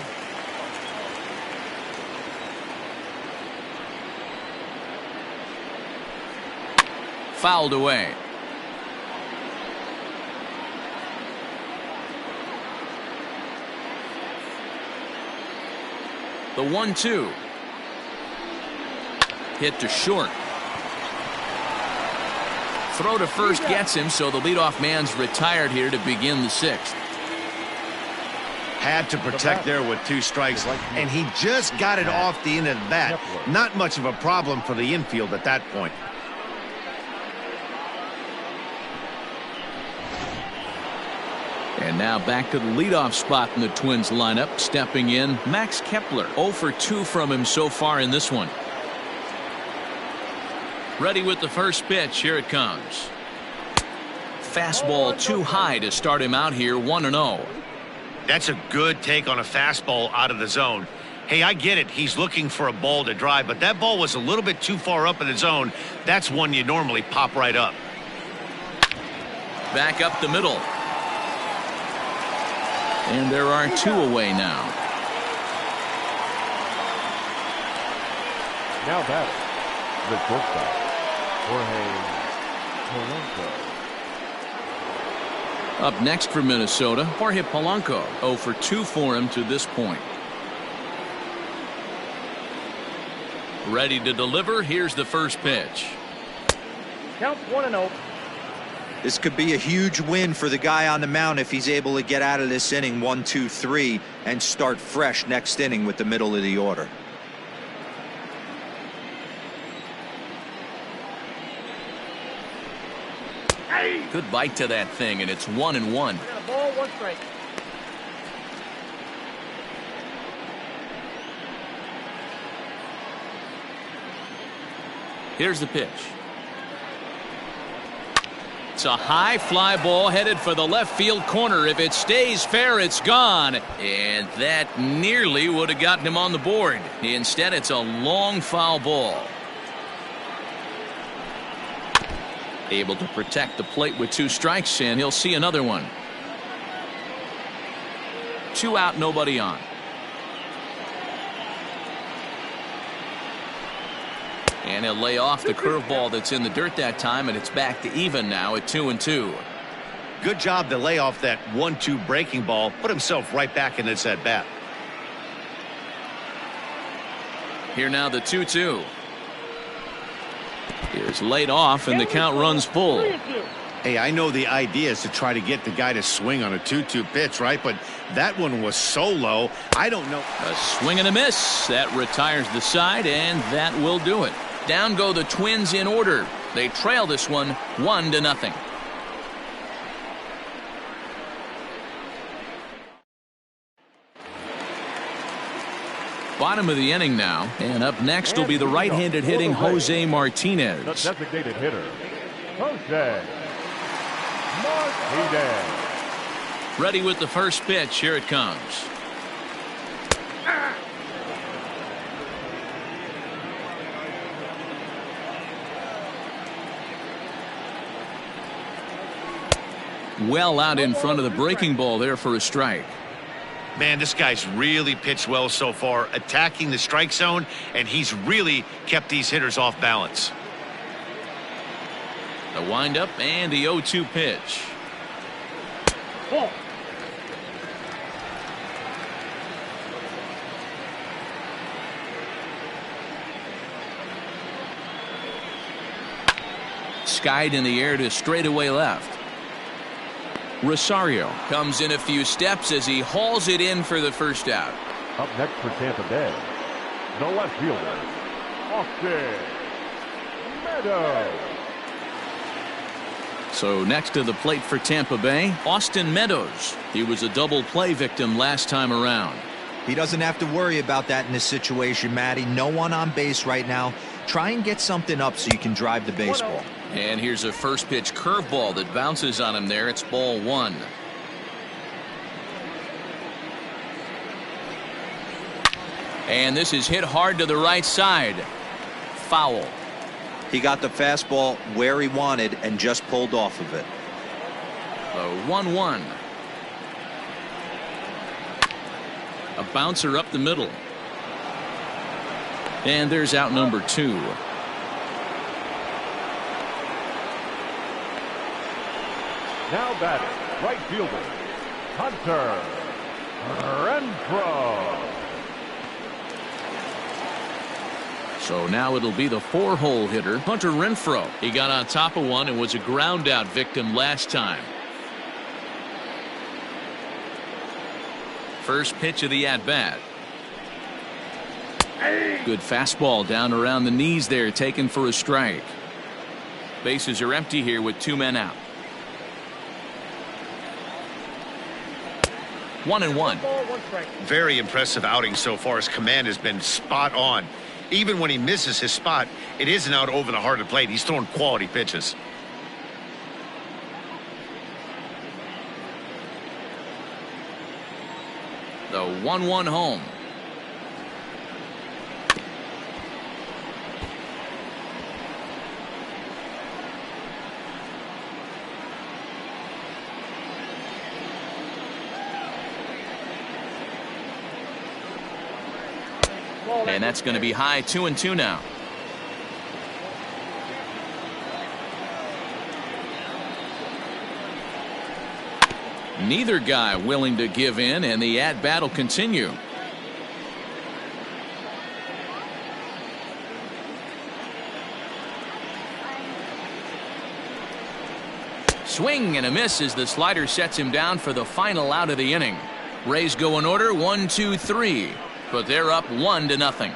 Fouled away. The 1-2. Hit to short. Throw to first gets him, so the leadoff man's retired here to begin the 6th.
Had to protect there with 2 strikes, and he just got it off the end of the bat. Not much of a problem for the infield at that point.
And now back to the leadoff spot in the Twins lineup. Stepping in, Max Kepler. 0 for 2 from him so far in this one. Ready with the first pitch. Here it comes. Fastball too high to start him out here. 1-0.
That's a good take on a fastball out of the zone. Hey, I get it. He's looking for a ball to drive, but that ball was a little bit too far up in the zone. That's one you normally pop right up.
Back up the middle. And there are 2 away now.
Now batting, the shortstop, Jorge Polanco.
Up next for Minnesota, Jorge Polanco. 0 for 2 for him to this point. Ready to deliver. Here's the first pitch.
Count 1-0.
This could be a huge win for the guy on the mound if he's able to get out of this inning 1, 2, 3 and start fresh next inning with the middle of the order.
Good bite to that thing, and it's 1-1.
Ball, 1 strike.
Here's the pitch. It's a high fly ball headed for the left field corner. If it stays fair, it's gone. And that nearly would have gotten him on the board. Instead, it's a long foul ball. Able to protect the plate with 2 strikes, and he'll see another one. 2 out, nobody on. And he'll lay off the curveball that's in the dirt that time, and it's back to even now at 2-2.
Good job to lay off that 1-2 breaking ball, put himself right back in this at bat.
Here now the 2-2. Here's laid off, and the count runs full.
Hey, I know the idea is to try to get the guy to swing on a 2-2 pitch, right? But that one was so low, I don't know.
A swing and a miss. That retires the side, and that will do it. Down go the Twins in order. They trail this one 1-0. Bottom of the inning now, and up next will be the right-handed hitting Jose Martinez.
The designated hitter, Jose Martinez.
Ready with the first pitch. Here it comes. Well out in front of the breaking ball there for a strike.
Man, this guy's really pitched well so far, attacking the strike zone, and he's really kept these hitters off balance.
The windup and the 0-2 pitch.
Ball.
Skied in the air to straightaway left. Rosario comes in a few steps as he hauls it in for the first out.
Up next for Tampa Bay, the left fielder, Austin Meadows.
So next to the plate for Tampa Bay, Austin Meadows. He was a double play victim last time around.
He doesn't have to worry about that in this situation, Matty. No one on base right now. Try and get something up so you can drive the baseball.
And here's a first pitch curveball that bounces on him there. It's ball one. And this is hit hard to the right side. Foul.
He got the fastball where he wanted and just pulled off of it.
The 1-1. A bouncer up the middle. And there's out number 2.
Now batting, right fielder, Hunter Renfro.
So now it'll be the 4-hole hitter, Hunter Renfro. He got on top of one and was a ground out victim last time. First pitch of the at-bat. Good fastball down around the knees there, taken for a strike. Bases are empty here with 2 men out. 1-1.
Very impressive outing so far. His command has been spot on. Even when he misses his spot, it isn't out over the heart of the plate. He's throwing quality pitches.
The 1-1 home. And that's going to be high. 2-2 now. Neither guy willing to give in, and the at-bat will continue. Swing and a miss as the slider sets him down for the final out of the inning. Rays go in order 1, 2, 3. But they're up 1-0.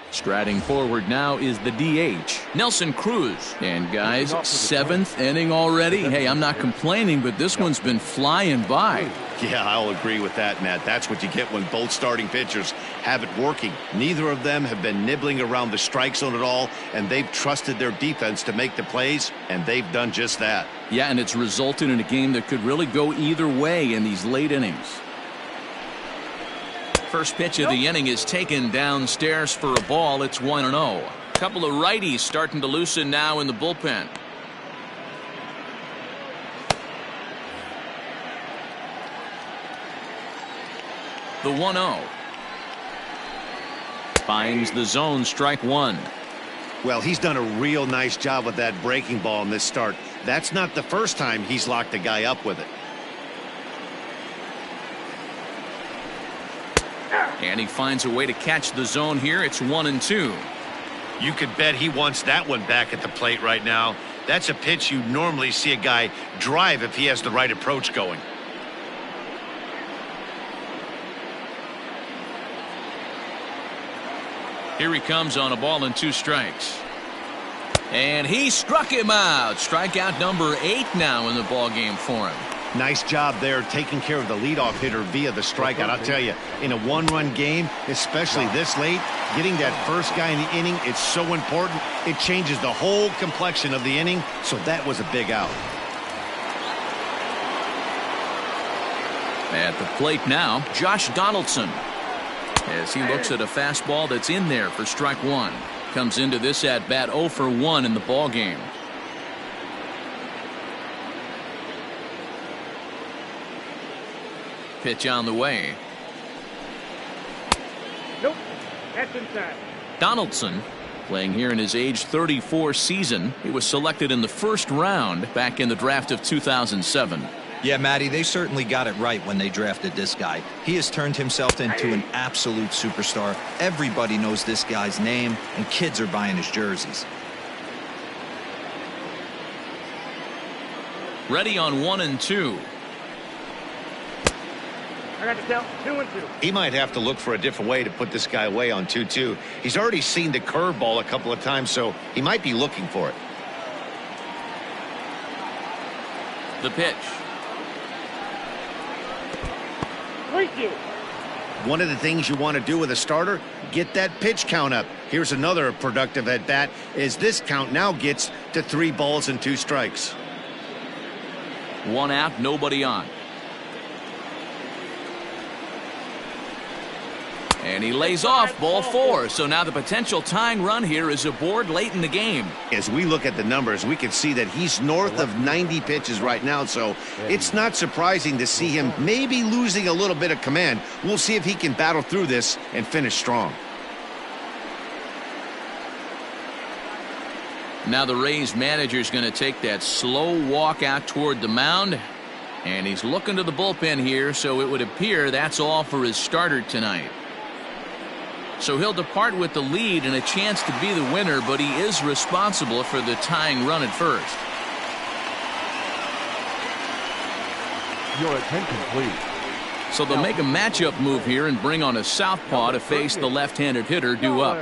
Striding forward now is the DH, Nelson Cruz. And guys, 7th inning already. Hey, I'm not complaining, but this one's been flying by.
Yeah, I'll agree with that, Matt. That's what you get when both starting pitchers have it working. Neither of them have been nibbling around the strike zone at all, and they've trusted their defense to make the plays, and they've done just that.
Yeah, and it's resulted in a game that could really go either way in these late innings. First pitch of the inning is taken downstairs for a ball. It's 1-0. A couple of righties starting to loosen now in the bullpen. The 1-0. Finds the zone, strike one.
Well, he's done a real nice job with that breaking ball in this start. That's not the first time he's locked a guy up with it.
And he finds a way to catch the zone here. It's 1-2.
You could bet he wants that one back at the plate right now. That's a pitch you normally see a guy drive if he has the right approach going.
Here he comes on a ball and 2 strikes. And he struck him out. Strikeout number 8 now in the ball game for him.
Nice job there taking care of the leadoff hitter via the strikeout. I'll tell you, in a one-run game, especially this late, getting that first guy in the inning, it's so important. It changes the whole complexion of the inning, so that was a big out.
At the plate now, Josh Donaldson, as he looks at a fastball that's in there for strike one. comes into this at bat 0 for 1 in the ball game. Pitch on the way.
Nope. That's inside.
Donaldson playing here in his age 34 season. He was selected in the first round back in the draft of 2007.
Yeah, Matty, they certainly got it right when they drafted this guy. He has turned himself into an absolute superstar. Everybody knows this guy's name, and kids are buying his jerseys.
Ready on 1 and 2.
I got the count. 2 and 2.
He might have to look for a different way to put this guy away on 2-2. He's already seen the curveball a couple of times, so he might be looking for it.
The pitch.
3-2.
One of the things you want to do with a starter, get that pitch count up. Here's another productive at bat as this count now gets to 3 balls and 2 strikes.
1 out, nobody on. And he lays off ball 4. So now the potential tying run here is aboard late in the game.
As we look at the numbers, we can see that he's north of 90 pitches right now, so it's not surprising to see him maybe losing a little bit of command. We'll see if he can battle through this and finish strong.
Now the Rays manager's going to take that slow walk out toward the mound. And he's looking to the bullpen here, so it would appear that's all for his starter tonight. So he'll depart with the lead and a chance to be the winner, but he is responsible for the tying run at first.
Your attention, please.
So they'll make a matchup move here and bring on a southpaw to face the left-handed hitter due up.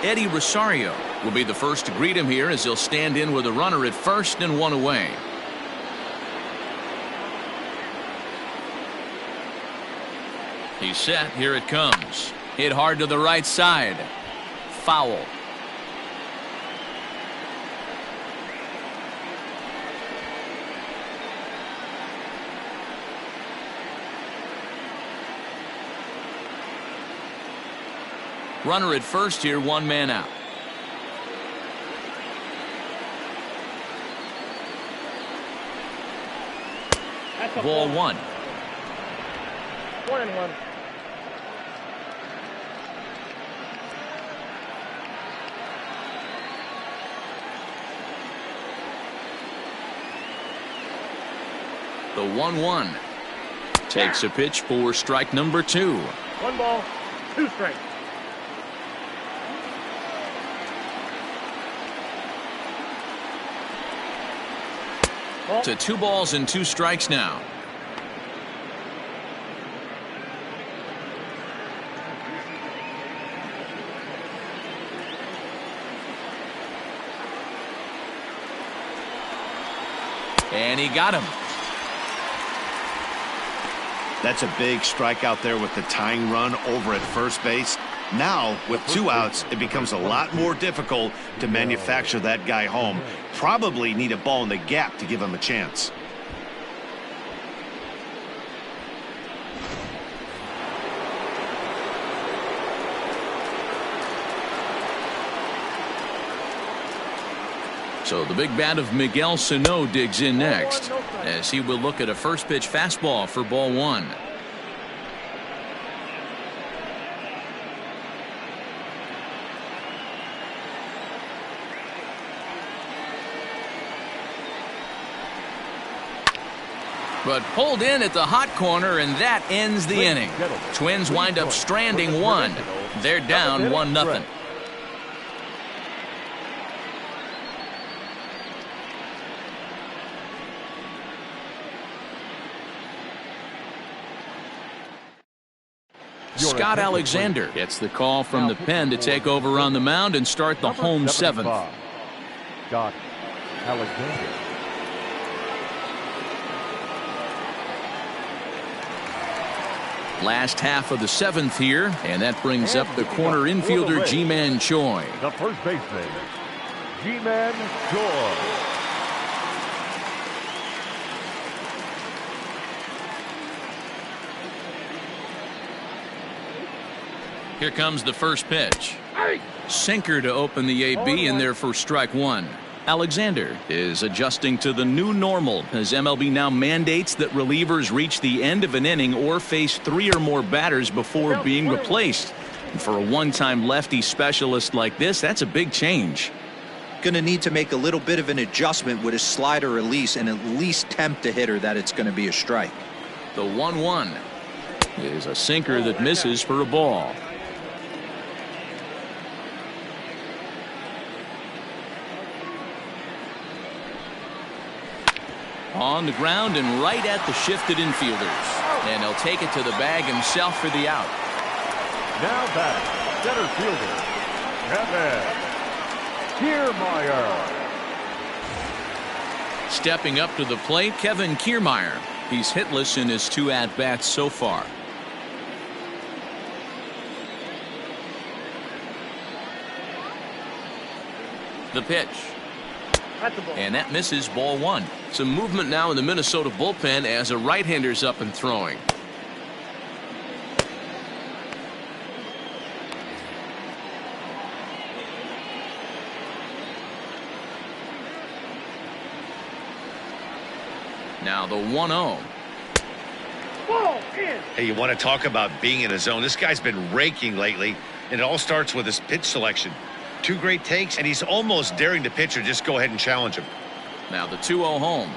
Eddie Rosario will be the first to greet him here as he'll stand in with a runner at first and 1 away. He's set. Here it comes. Hit hard to the right side. Foul. Runner at first here, 1 man out. Ball 1.
1-1.
The 1-1 takes a pitch for strike number 2.
1 ball, 2 strikes.
To 2 balls and 2 strikes now. And he got him.
That's a big strikeout there with the tying run over at first base. Now, with 2 outs, it becomes a lot more difficult to manufacture that guy home. Probably need a ball in the gap to give him a chance.
So the big bat of Miguel Ceneaux digs in next as he will look at a first pitch fastball for ball 1. But pulled in at the hot corner, and that ends the inning. Twins wind up stranding 1. They're down 1-0. Scott Alexander gets the call from the pen to take over on the mound and start the home 7th.
Scott Alexander.
Last half of the 7th here, and that brings up the corner infielder Ji-Man Choi.
The first baseman, G-Man scores.
Here comes the first pitch. Sinker to open the AB, and there for strike one. Alexander is adjusting to the new normal as MLB now mandates that relievers reach the end of an inning or face 3 or more batters before being replaced. And for a one-time lefty specialist like this, that's a big change.
Going to need to make a little bit of an adjustment with his slider release and at least tempt the hitter that it's going to be a strike.
The 1-1 is a sinker that misses for a ball. On the ground and right at the shifted infielders. And he'll take it to the bag himself for the out.
Now back, center fielder, Kepler.
Stepping up to the plate, Kevin Kierme. He's hitless in his 2 at-bats so far. The pitch. And that misses, ball 1. Some movement now in the Minnesota bullpen as a right-hander's up and throwing. Now the 1-0.
Hey, you want to talk about being in a zone? This guy's been raking lately, and it all starts with his pitch selection. 2 great takes, and he's almost daring the pitcher just go ahead and challenge him.
Now the 2-0 home.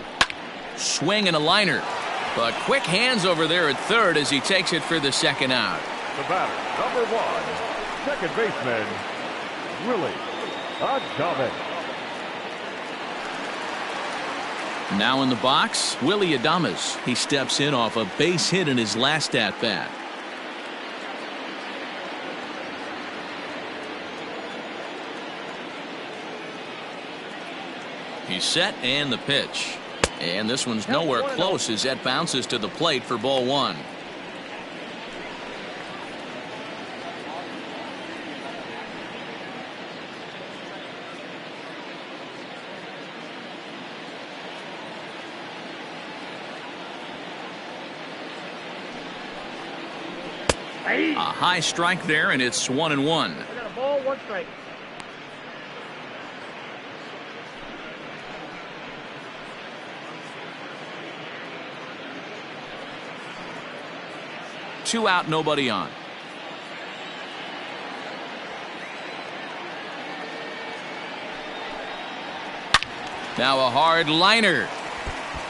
Swing and a liner. But quick hands over there at third as he takes it for the second out.
The batter, number 1, second baseman, Willie Adames.
Now in the box, Willie Adames. He steps in off a base hit in his last at-bat. He's set, and the pitch. And this one's nowhere close as that bounces to the plate for ball 1. A high strike there, and it's 1-1.
I got a ball, 1 strike.
Two out, nobody on. Now a hard liner,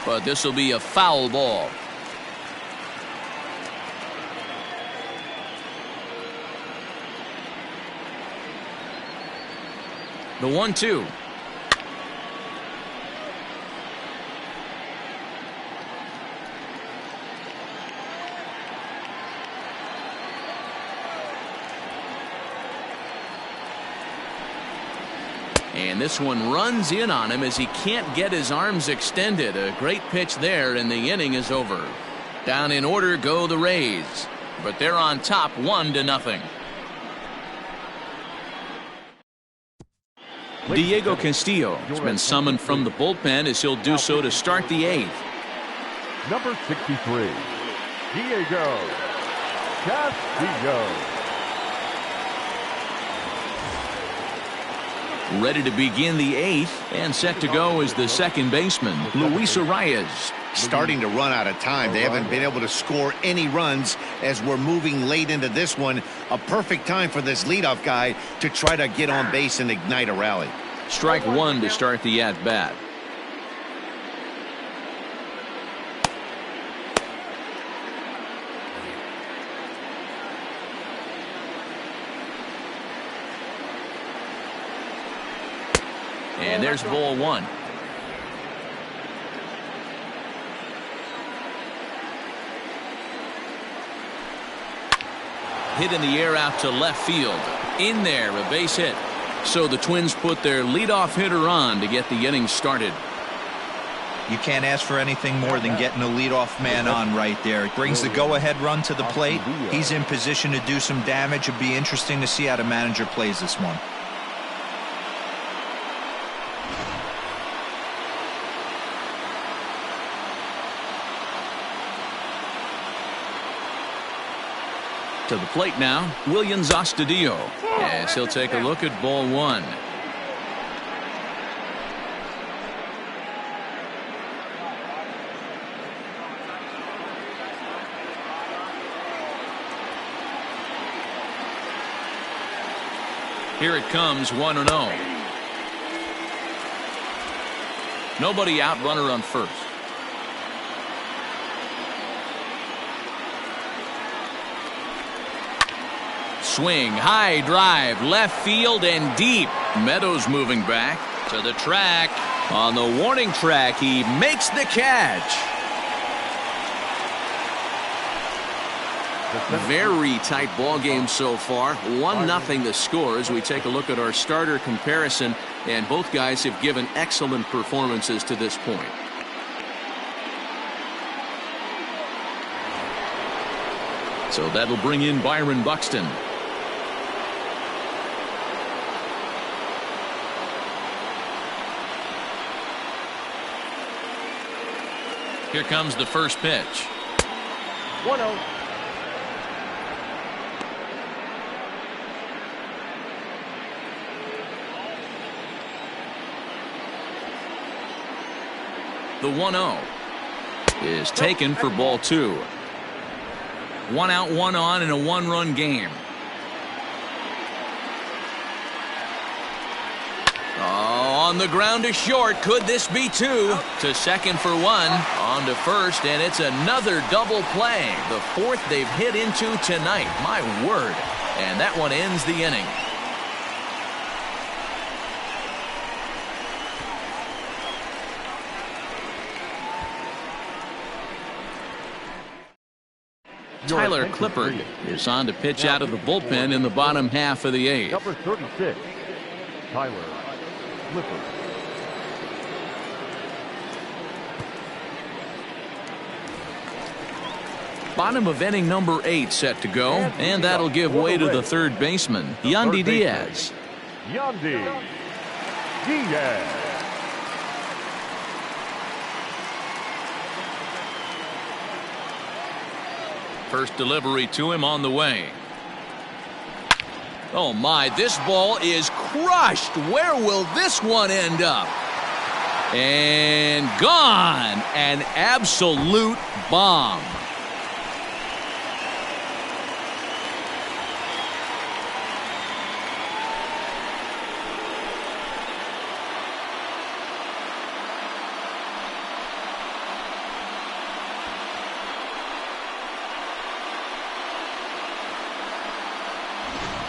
but this will be a foul ball. The 1-2. And this one runs in on him as he can't get his arms extended. A great pitch there, and the inning is over. Down in order go the Rays, but they're on top 1-0. Diego Castillo has been summoned from the bullpen as he'll do so to start the 8th.
Number 63, Diego Castillo.
Ready to begin the 8th, and set to go is the second baseman, Luis Arias.
Starting to run out of time. They haven't been able to score any runs as we're moving late into this one. A perfect time for this leadoff guy to try to get on base and ignite a rally.
Strike 1 to start the at-bat. And there's ball 1. Hit in the air out to left field. In there, a base hit. So the Twins put their leadoff hitter on to get the inning started.
You can't ask for anything more than getting a leadoff man on right there. It brings the go-ahead run to the plate. He's in position to do some damage. It'll be interesting to see how the manager plays this one.
To the plate now, Williams Astudillo, as he'll take a look at ball one. Here it comes, 1-0. Nobody out, runner on first. Swing, high drive, left field and deep. Meadows moving back to the track. On the warning track, he makes the catch. Very tight ball game so far. 1-0 the score as we take a look at our starter comparison, and both guys have given excellent performances to this point. So that'll bring in Byron Buxton. Here comes the first pitch.
1-0.
The 1-0 is taken for ball two. 1 out, 1 on in a 1-run game. Oh, on the ground to short. Could this be two? To second for 1. On to first, and it's another double play. The fourth they've hit into tonight. My word. And that one ends the inning. Tyler Clippard is on to pitch out of the bullpen in the bottom half of the 8th.
Number 36, Tyler Clippard.
Bottom of inning number 8 set to go, and that'll give way to the third baseman, Yandy Diaz.
Yandy Diaz.
First delivery to him on the way. Oh my, this ball is crushed. Where will this one end up? And gone. An absolute bomb.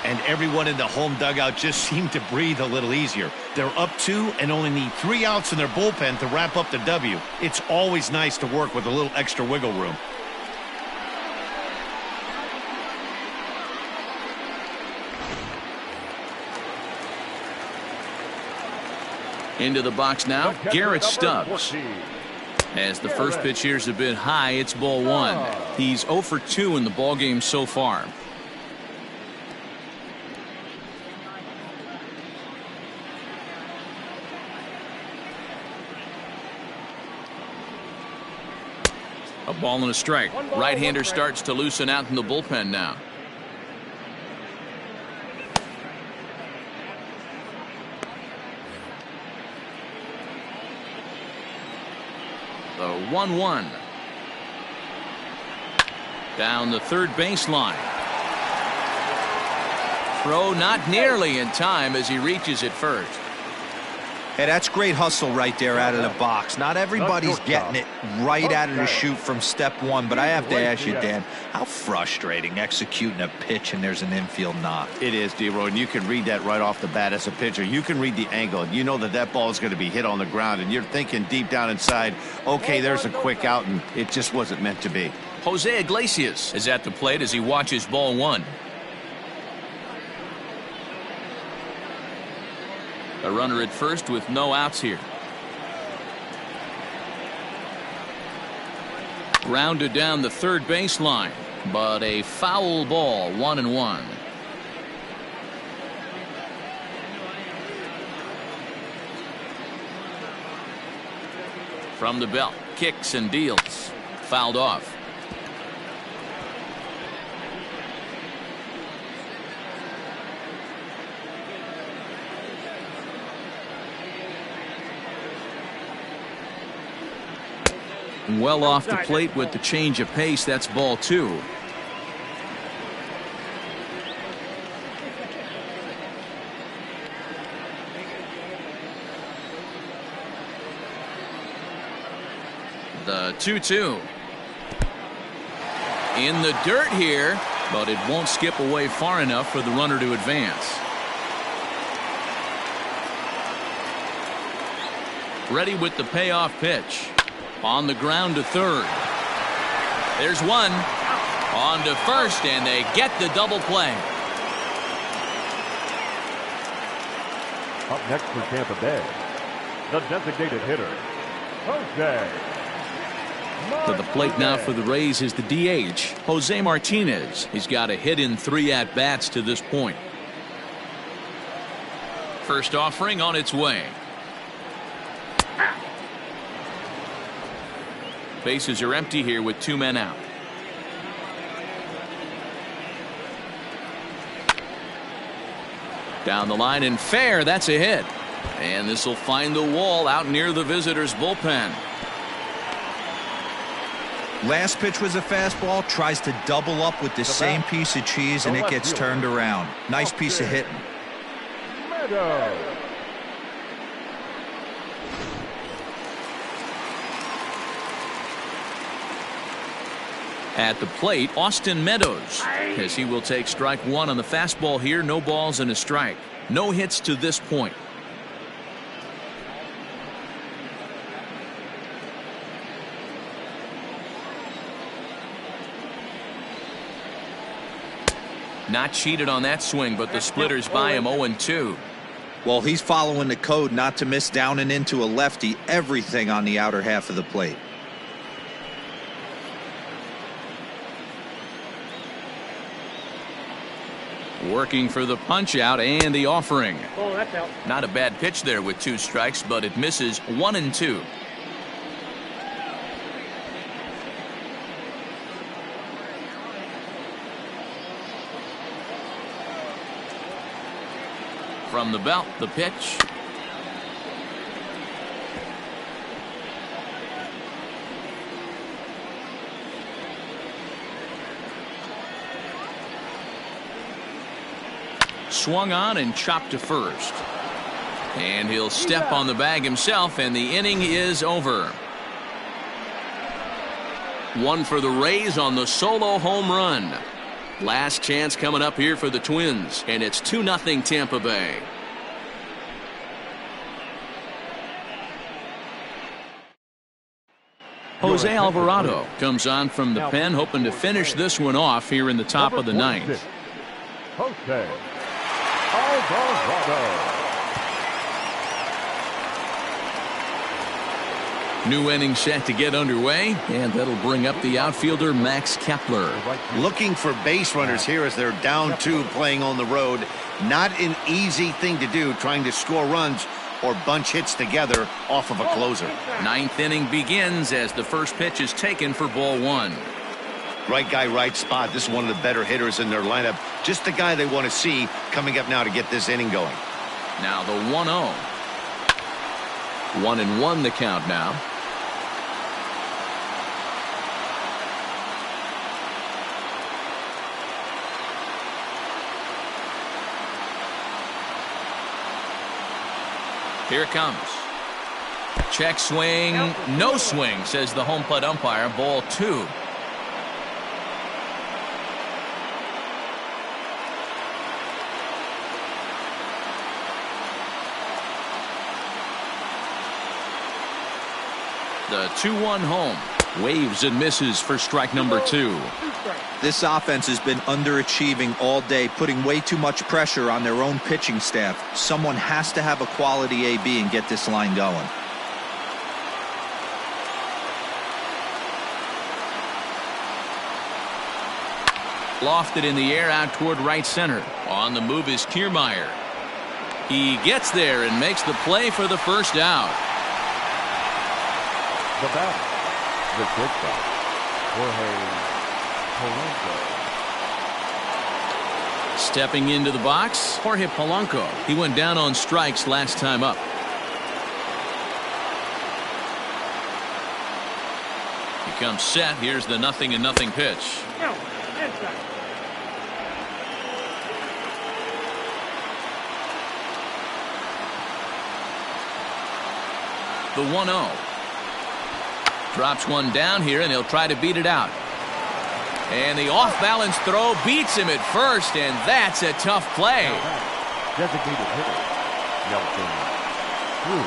And everyone in the home dugout just seemed to breathe a little easier. They're up 2 and only need 3 outs in their bullpen to wrap up the W. It's always nice to work with a little extra wiggle room.
Into the box now, Garrett Stubbs. As the first pitch here's a bit high, it's ball 1. He's 0 for 2 in the ballgame so far. A ball and a strike. Right-hander starts to loosen out in the bullpen now. The 1-1. Down the third baseline. Throw not nearly in time as he reaches it first.
Hey, that's great hustle right there out of the box. Not everybody's getting it right out of the chute from step 1, but I have to ask you, Dan, how frustrating executing a pitch and there's an infield knock.
It is, D-Roy, and you can read that right off the bat as a pitcher. You can read the angle, and you know that that ball is going to be hit on the ground, and you're thinking deep down inside, okay, there's a quick out, and it just wasn't meant to be.
Jose Iglesias is at the plate as he watches ball 1. A runner at first with no outs here. Grounded down the third baseline, but a foul ball, 1-1. From the belt, kicks and deals. Fouled off. Well off the plate with the change of pace. That's ball 2. The 2-2. In the dirt here, but it won't skip away far enough for the runner to advance. Ready with the payoff pitch. On the ground to third. There's one. On to first, and they get the double play.
Up next for Tampa Bay, the designated hitter, Jose.
To the plate now for the Rays is the DH, Jose Martinez. He's got a hit in 3 at-bats to this point. First offering on its way. Bases are empty here with 2 men out. Down the line and fair. That's a hit. And this will find the wall out near the visitors' bullpen.
Last pitch was a fastball, tries to double up with the same piece of cheese, and it gets turned around. Nice piece of hitting.
Meadows.
At the plate, Austin Meadows, as he will take strike 1 on the fastball here. No balls and a strike. No hits to this point. Not cheated on that swing, but the splitters by him 0-2.
Well, he's following the code not to miss down and into a lefty. Everything on the outer half of the plate.
Working for the punch out and the offering.
Oh, that's out.
Not a bad pitch there with 2 strikes, but it misses 1-2. From the belt, the pitch. Swung on and chopped to first. And he'll step on the bag himself, and the inning is over. 1 for the Rays on the solo home run. Last chance coming up here for the Twins, and it's 2-0 Tampa Bay. Jose Alvarado comes on from the pen, hoping to finish this one off here in the top of the 9th.
Jose Alvarado.
New inning set to get underway, and that'll bring up the outfielder Max Kepler.
Looking for base runners here as they're down 2 playing on the road. Not an easy thing to do, trying to score runs or bunch hits together off of a closer.
9th inning begins as the first pitch is taken for ball 1.
Right guy, right spot. This is one of the better hitters in their lineup. Just the guy they want to see coming up now to get this inning going.
Now the 1-0. 1-1 the count now. Here it comes. Check swing. No swing, says the home plate umpire. Ball 2. The 2-1 home. Waves and misses for strike number 2.
This offense has been underachieving all day, putting way too much pressure on their own pitching staff. Someone has to have a quality AB and get this line going.
Lofted in the air out toward right center. On the move is Kierme. He gets there and makes the play for the first out.
The batter, the shortstop, Jorge Polanco.
Stepping into the box, Jorge Polanco. He went down on strikes last time up. comes set. Here's the 0-0 pitch.
No, inside.
The 1-0. Drops one down here, and he'll try to beat it out. And the off-balance throw beats him at first, and that's a tough play.
Designated hitter, Cruz.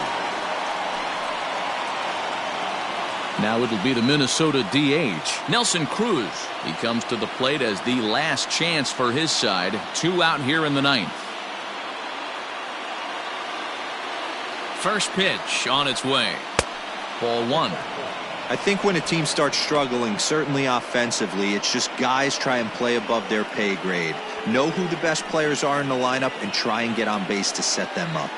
Now it'll be the Minnesota DH, Nelson Cruz. He comes to the plate as the last chance for his side. 2 out here in the 9th. First pitch on its way. Ball 1.
I think when a team starts struggling, certainly offensively, it's just guys try and play above their pay grade. Know who the best players are in the lineup and try and get on base to set them up.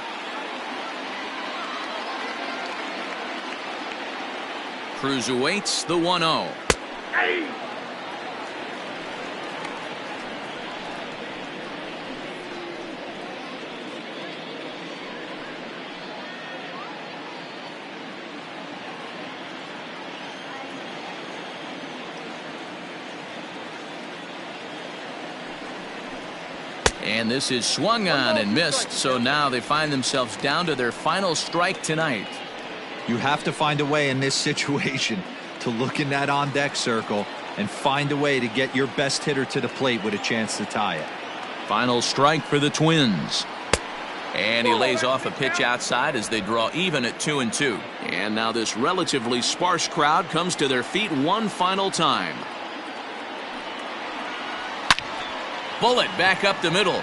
Cruz awaits the 1-0.
Hey!
And this is swung on and missed, so now they find themselves down to their final strike tonight.
You have to find a way in this situation to look in that on-deck circle and find a way to get your best hitter to the plate with a chance to tie it.
Final strike for the Twins. And he lays off a pitch outside as they draw even at 2-2. And now this relatively sparse crowd comes to their feet one final time. Bullet back up the middle.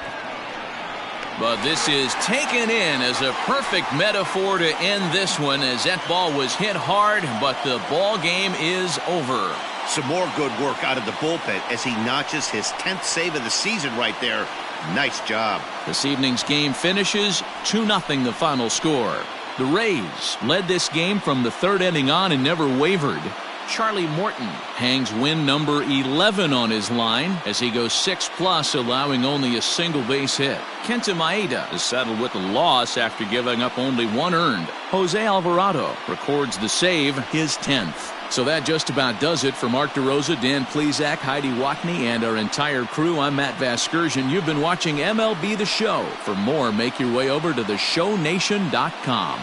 But this is taken in as a perfect metaphor to end this one, as that ball was hit hard, but the ball game is over.
Some more good work out of the bullpen as he notches his 10th save of the season right there. Nice job.
This evening's game finishes 2-0 the final score. The Rays led this game from the 3rd inning on and never wavered. Charlie Morton hangs win number 11 on his line as he goes 6+, allowing only a single base hit. Kenta Maeda is settled with a loss after giving up only 1 earned. Jose Alvarado records the save, his 10th. So that just about does it for Mark DeRosa, Dan Plesac, Heidi Watney, and our entire crew. I'm Matt Vasgersian. You've been watching MLB The Show. For more, make your way over to theshownation.com.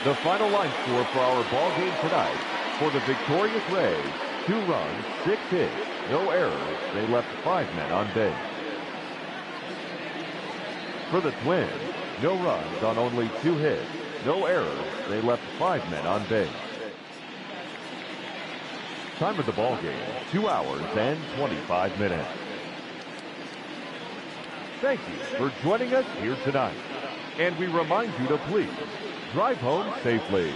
The final line score for our ball game tonight: for the victorious Rays, 2 runs, 6 hits, no errors. They left 5 men on base. For the Twins, no runs on only 2 hits, no errors. They left 5 men on base. Time of the ball game: 2 hours and 25 minutes. Thank you for joining us here tonight, and we remind you to please drive home safely.